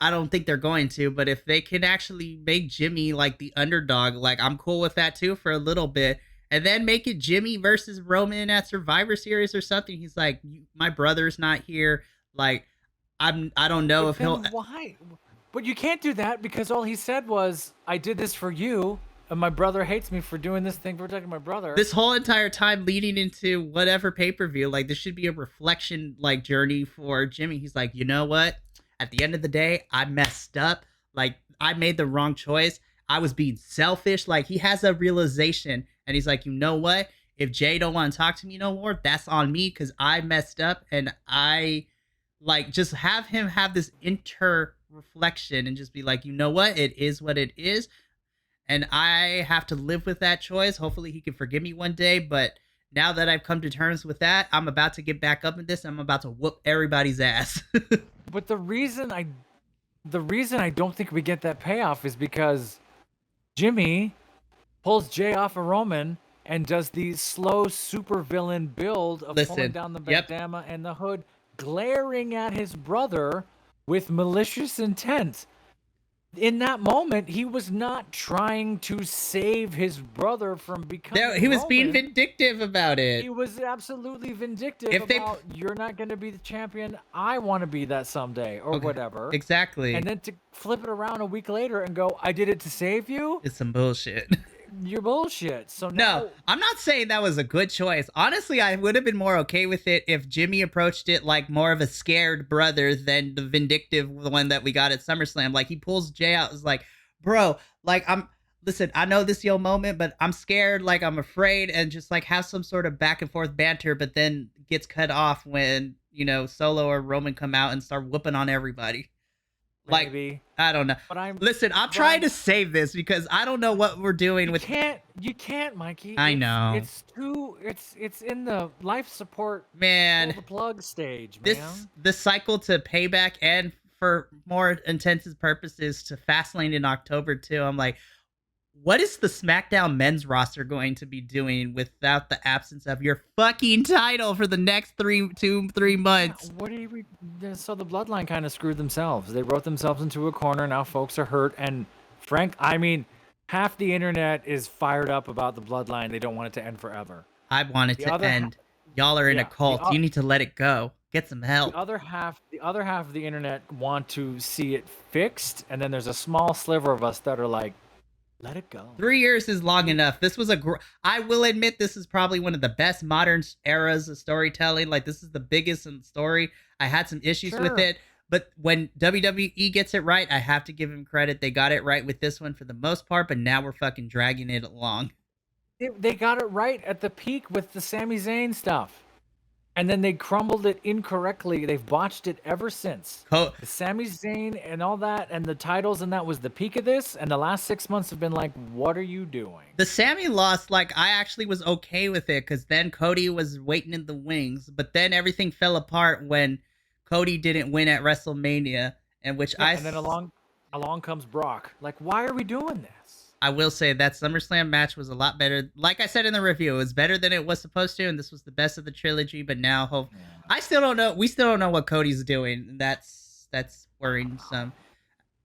I don't think they're going to, but if they can actually make Jimmy, like, the underdog, like, I'm cool with that too for a little bit. and then make it Jimmy versus Roman at Survivor Series or something. He's like, my brother's not here. Like, I don't know if he'll. Why? But you can't do that because all he said was, "I did this for you, and my brother hates me for doing this thing for protecting my brother." This whole entire time leading into whatever pay-per-view, like, this should be a reflection, like, journey for Jimmy. He's like, you know what? At the end of the day, I messed up. Like, I made the wrong choice. I was being selfish. Like, he has a realization, and he's like, you know what? If Jay don't want to talk to me no more, that's on me because I messed up, and I, like, just have him have this reflection and just be like, you know what? It is what it is. And I have to live with that choice. Hopefully he can forgive me one day. But now that I've come to terms with that, I'm about to get back up in this. I'm about to whoop everybody's ass. But the reason I don't think we get that payoff is because Jimmy pulls Jay off of Roman and does the slow supervillain build of pulling down the bandana and the hood, glaring at his brother with malicious intent. In that moment, he was not trying to save his brother from becoming he was Roman. being vindictive about it. He was absolutely vindictive about, you're not going to be the champion. I want to be that someday, or whatever. Exactly. And then to flip it around a week later and go, I did it to save you? It's some bullshit. You're bullshit. So now, no, I'm not saying that was a good choice. Honestly, I would have been more okay with it if Jimmy approached it like more of a scared brother than the vindictive one that we got at SummerSlam. Like, he pulls Jay out, is like, bro, like, listen, I know this is your moment, but I'm scared, like, I'm afraid, and just like have some sort of back and forth banter, but then gets cut off when, you know, Solo or Roman come out and start whooping on everybody. maybe. Like, I don't know. But I'm trying to save this because I don't know what we're doing with. You can't, Mikey. I know. It's in the life support, man, pull the plug stage, man. This cycle to Payback and for more intensive purposes to Fastlane in October too. I'm like, what is the SmackDown men's roster going to be doing without the absence of your fucking title for the next 3 months? So the Bloodline kind of screwed themselves. They wrote themselves into a corner. Now folks are hurt. And Frank, I mean, half the internet is fired up about the Bloodline. They don't want it to end forever. I want it to end. Y'all are in a cult. You need to let it go. Get some help. The other half of the internet want to see it fixed. And then there's a small sliver of us that are like, let it go. 3 years is long enough. This was I will admit this is probably one of the best modern eras of storytelling. Like, this is the biggest in the story. I had some issues with it, but when WWE gets it right, I have to give them credit. They got it right with this one for the most part, but now we're fucking dragging it along. They got it right at the peak with the Sami Zayn stuff. And then they crumbled it incorrectly. They've botched it ever since. The Sami Zayn and all that, and the titles, and that was the peak of this. And the last 6 months have been like, what are you doing? The Sami loss, like, I actually was okay with it because then Cody was waiting in the wings. But then everything fell apart when Cody didn't win at WrestleMania, and then along comes Brock. Like, why are we doing this? I will say that SummerSlam match was a lot better. Like I said in the review, it was better than it was supposed to, and this was the best of the trilogy. But now, I still don't know. We still don't know what Cody's doing. That's worrying some.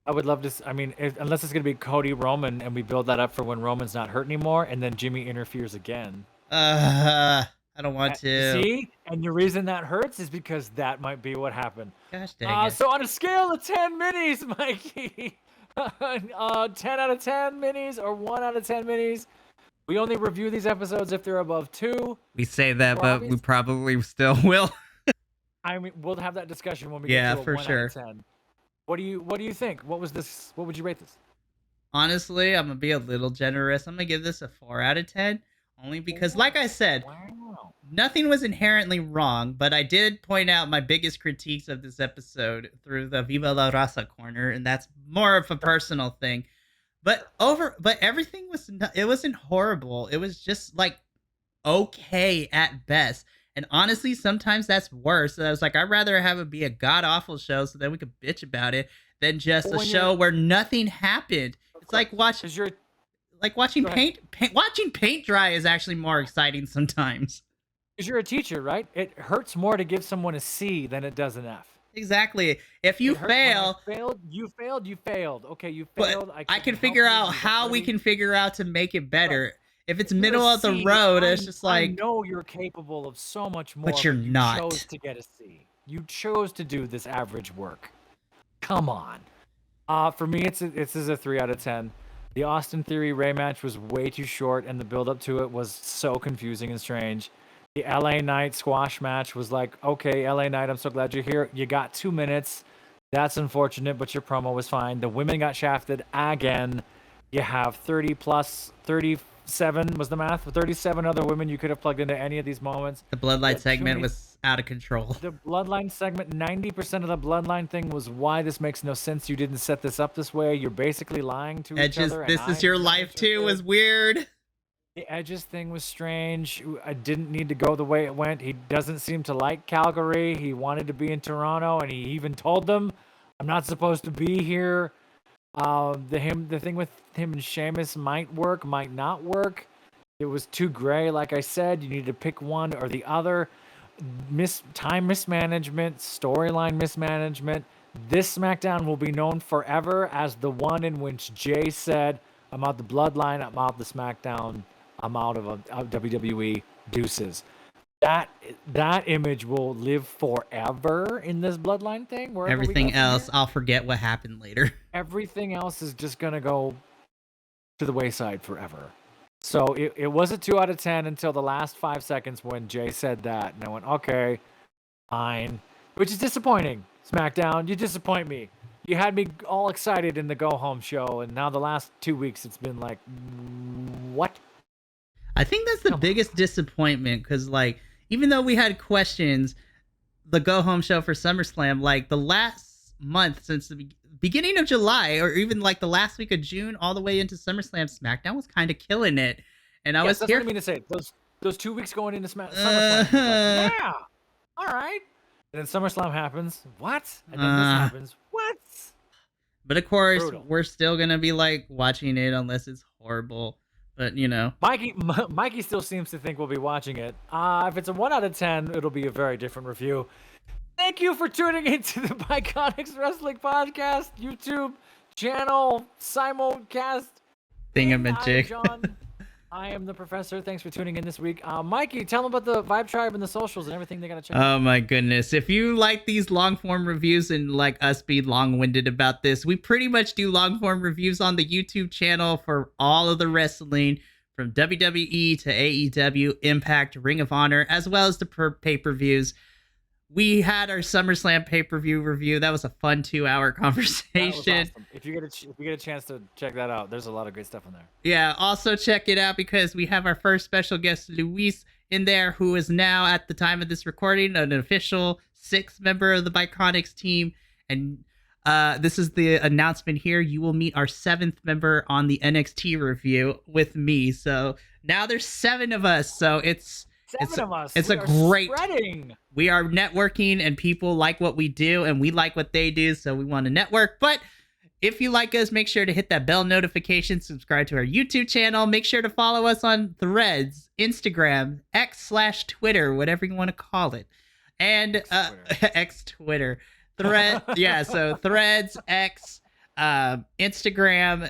I would love to. I mean, unless it's gonna be Cody Roman, and we build that up for when Roman's not hurt anymore, and then Jimmy interferes again. I don't want to. See, and the reason that hurts is because that might be what happened. Gosh dang it. So on a scale of 10 minis, Mikey. 10 out of 10 minis or 1 out of 10 minis. We only review these episodes if they're above 2. We say that, but we probably still will. I mean, we'll have that discussion when we get to a 1 sure. out of 10. What do you think? What was this? What would you rate this? Honestly, I'm gonna be a little generous. I'm gonna give this a 4 out of 10. Only because, like I said, nothing was inherently wrong, but I did point out my biggest critiques of this episode through the Viva La Raza corner, and that's more of a personal thing. But everything it wasn't horrible. It was just like okay at best. And honestly, sometimes that's worse. And I was like, I'd rather have it be a god awful show so that we could bitch about it than just a show where nothing happened. It's like watching paint dry is actually more exciting sometimes. Because you're a teacher, right? It hurts more to give someone a C than it does an F. Exactly. If you fail, you failed. Okay, you failed. I can figure out how we can figure out to make it better. if it's middle of the road, it's just like, I know you're capable of so much more, but you're not. You chose to get a C. You chose to do this average work. Come on. For me, it's a 3 out of 10. The Austin Theory Ray match was way too short, and the build up to it was so confusing and strange. The LA Knight squash match was like, okay, LA Knight, I'm so glad you're here. You got 2 minutes. That's unfortunate, but your promo was fine. The women got shafted again. You have 37 was the math, 37 other women you could have plugged into any of these moments. The Bloodline segment was out of control. The Bloodline segment, 90% of the Bloodline thing was why this makes no sense. You didn't set this up this way. You're basically lying to each other. This is your life too was weird. The Edge's thing was strange. I didn't need to go the way it went. He doesn't seem to like Calgary. He wanted to be in Toronto, and he even told them, I'm not supposed to be here. The thing with him and Sheamus might work, might not work. It was too gray, like I said. You need to pick one or the other. Time mismanagement, storyline mismanagement. This SmackDown will be known forever as the one in which Jay said, I'm out the Bloodline, I'm out the SmackDown, I'm out of WWE, deuces. That image will live forever in this Bloodline thing. Everything else, I'll forget what happened later. Everything else is just going to go to the wayside forever. So it was a 2 out of 10 until the last 5 seconds when Jay said that. And I went, okay, fine. Which is disappointing. SmackDown, you disappoint me. You had me all excited in the go-home show, and now the last 2 weeks it's been like, what? I think that's the biggest disappointment, because, like, even though we had questions, the go-home show for SummerSlam, like, the last month since the beginning of July, or even, like, the last week of June, all the way into SummerSlam, SmackDown was kind of killing it. And I was that's here. What I mean to say. Those 2 weeks going into SummerSlam, like, yeah, all right. And then SummerSlam happens. What? And then this happens. What? But of course, Brutal. We're still gonna be like watching it unless it's horrible. But you know, Mikey still seems to think we'll be watching it. If it's a 1 out of 10, it'll be a very different review. Thank you for tuning into the Bi-Conics Wrestling Podcast YouTube channel simulcast. thingamajig. John. I am the professor. Thanks for tuning in this week. Mikey, tell them about the Vibe Tribe and the socials and everything they got to check out. Oh my goodness. If you like these long form reviews and like us being long winded about this, we pretty much do long form reviews on the YouTube channel for all of the wrestling from WWE to AEW, Impact, Ring of Honor, as well as the pay-per-views. We had our SummerSlam pay-per-view review. That was a fun 2-hour conversation. That was awesome. If you get a chance to check that out, there's a lot of great stuff in there. Yeah, also check it out because we have our first special guest, Luis, in there, who is now, at the time of this recording, an official 6th member of the Bi-Conics team. And this is the announcement here. You will meet our 7th member on the NXT review with me. So now there's 7 of us. So it's a great spreading. We are networking and people like what we do and we like what they do, so we want to network. But if you like us, make sure to hit that bell notification, subscribe to our YouTube channel, make sure to follow us on Threads, Instagram, X/Twitter, whatever you want to call it. And X-Twitter. So Threads, X, Instagram,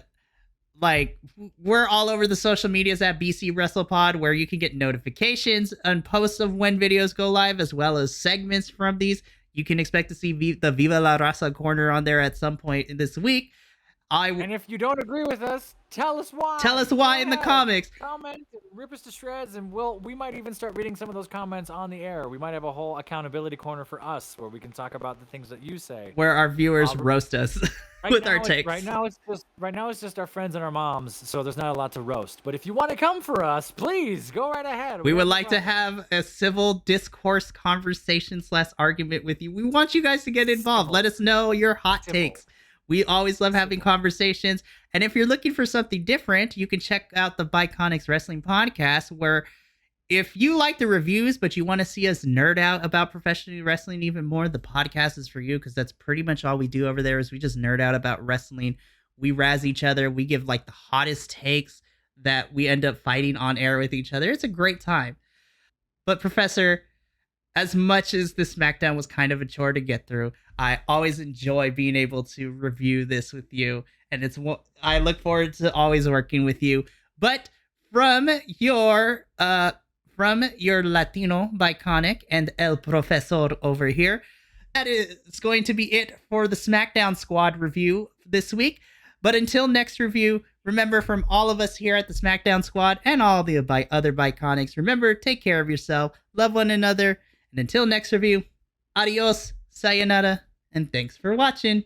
like, we're all over the social medias at BC WrestlePod, where you can get notifications and posts of when videos go live, as well as segments from these. You can expect to see the Viva La Raza corner on there at some point in this week. And if you don't agree with us, tell us why. Tell us why in the comics. Comment, rip us to shreds, and we might even start reading some of those comments on the air. We might have a whole accountability corner for us where we can talk about the things that you say. Where our viewers roast us with our takes. Right now it's just our friends and our moms, so there's not a lot to roast. But if you want to come for us, please go right ahead. We would like to have a civil discourse conversation / argument with you. We want you guys to get involved. Let us know your hot takes. We always love having conversations. And if you're looking for something different, you can check out the Bi-Conics Wrestling Podcast, where if you like the reviews, but you want to see us nerd out about professional wrestling even more, the podcast is for you, because that's pretty much all we do over there is we just nerd out about wrestling. We razz each other. We give like the hottest takes that we end up fighting on air with each other. It's a great time. But Professor, as much as the SmackDown was kind of a chore to get through, I always enjoy being able to review this with you, and I look forward to always working with you. But from your Latino Bi-Conic and El Profesor over here. That is going to be it for the SmackDown Squad review this week. But until next review, remember, from all of us here at the SmackDown Squad and all the other Bi-Conics, remember, take care of yourself, love one another, and until next review, adios, sayonara, and thanks for watching.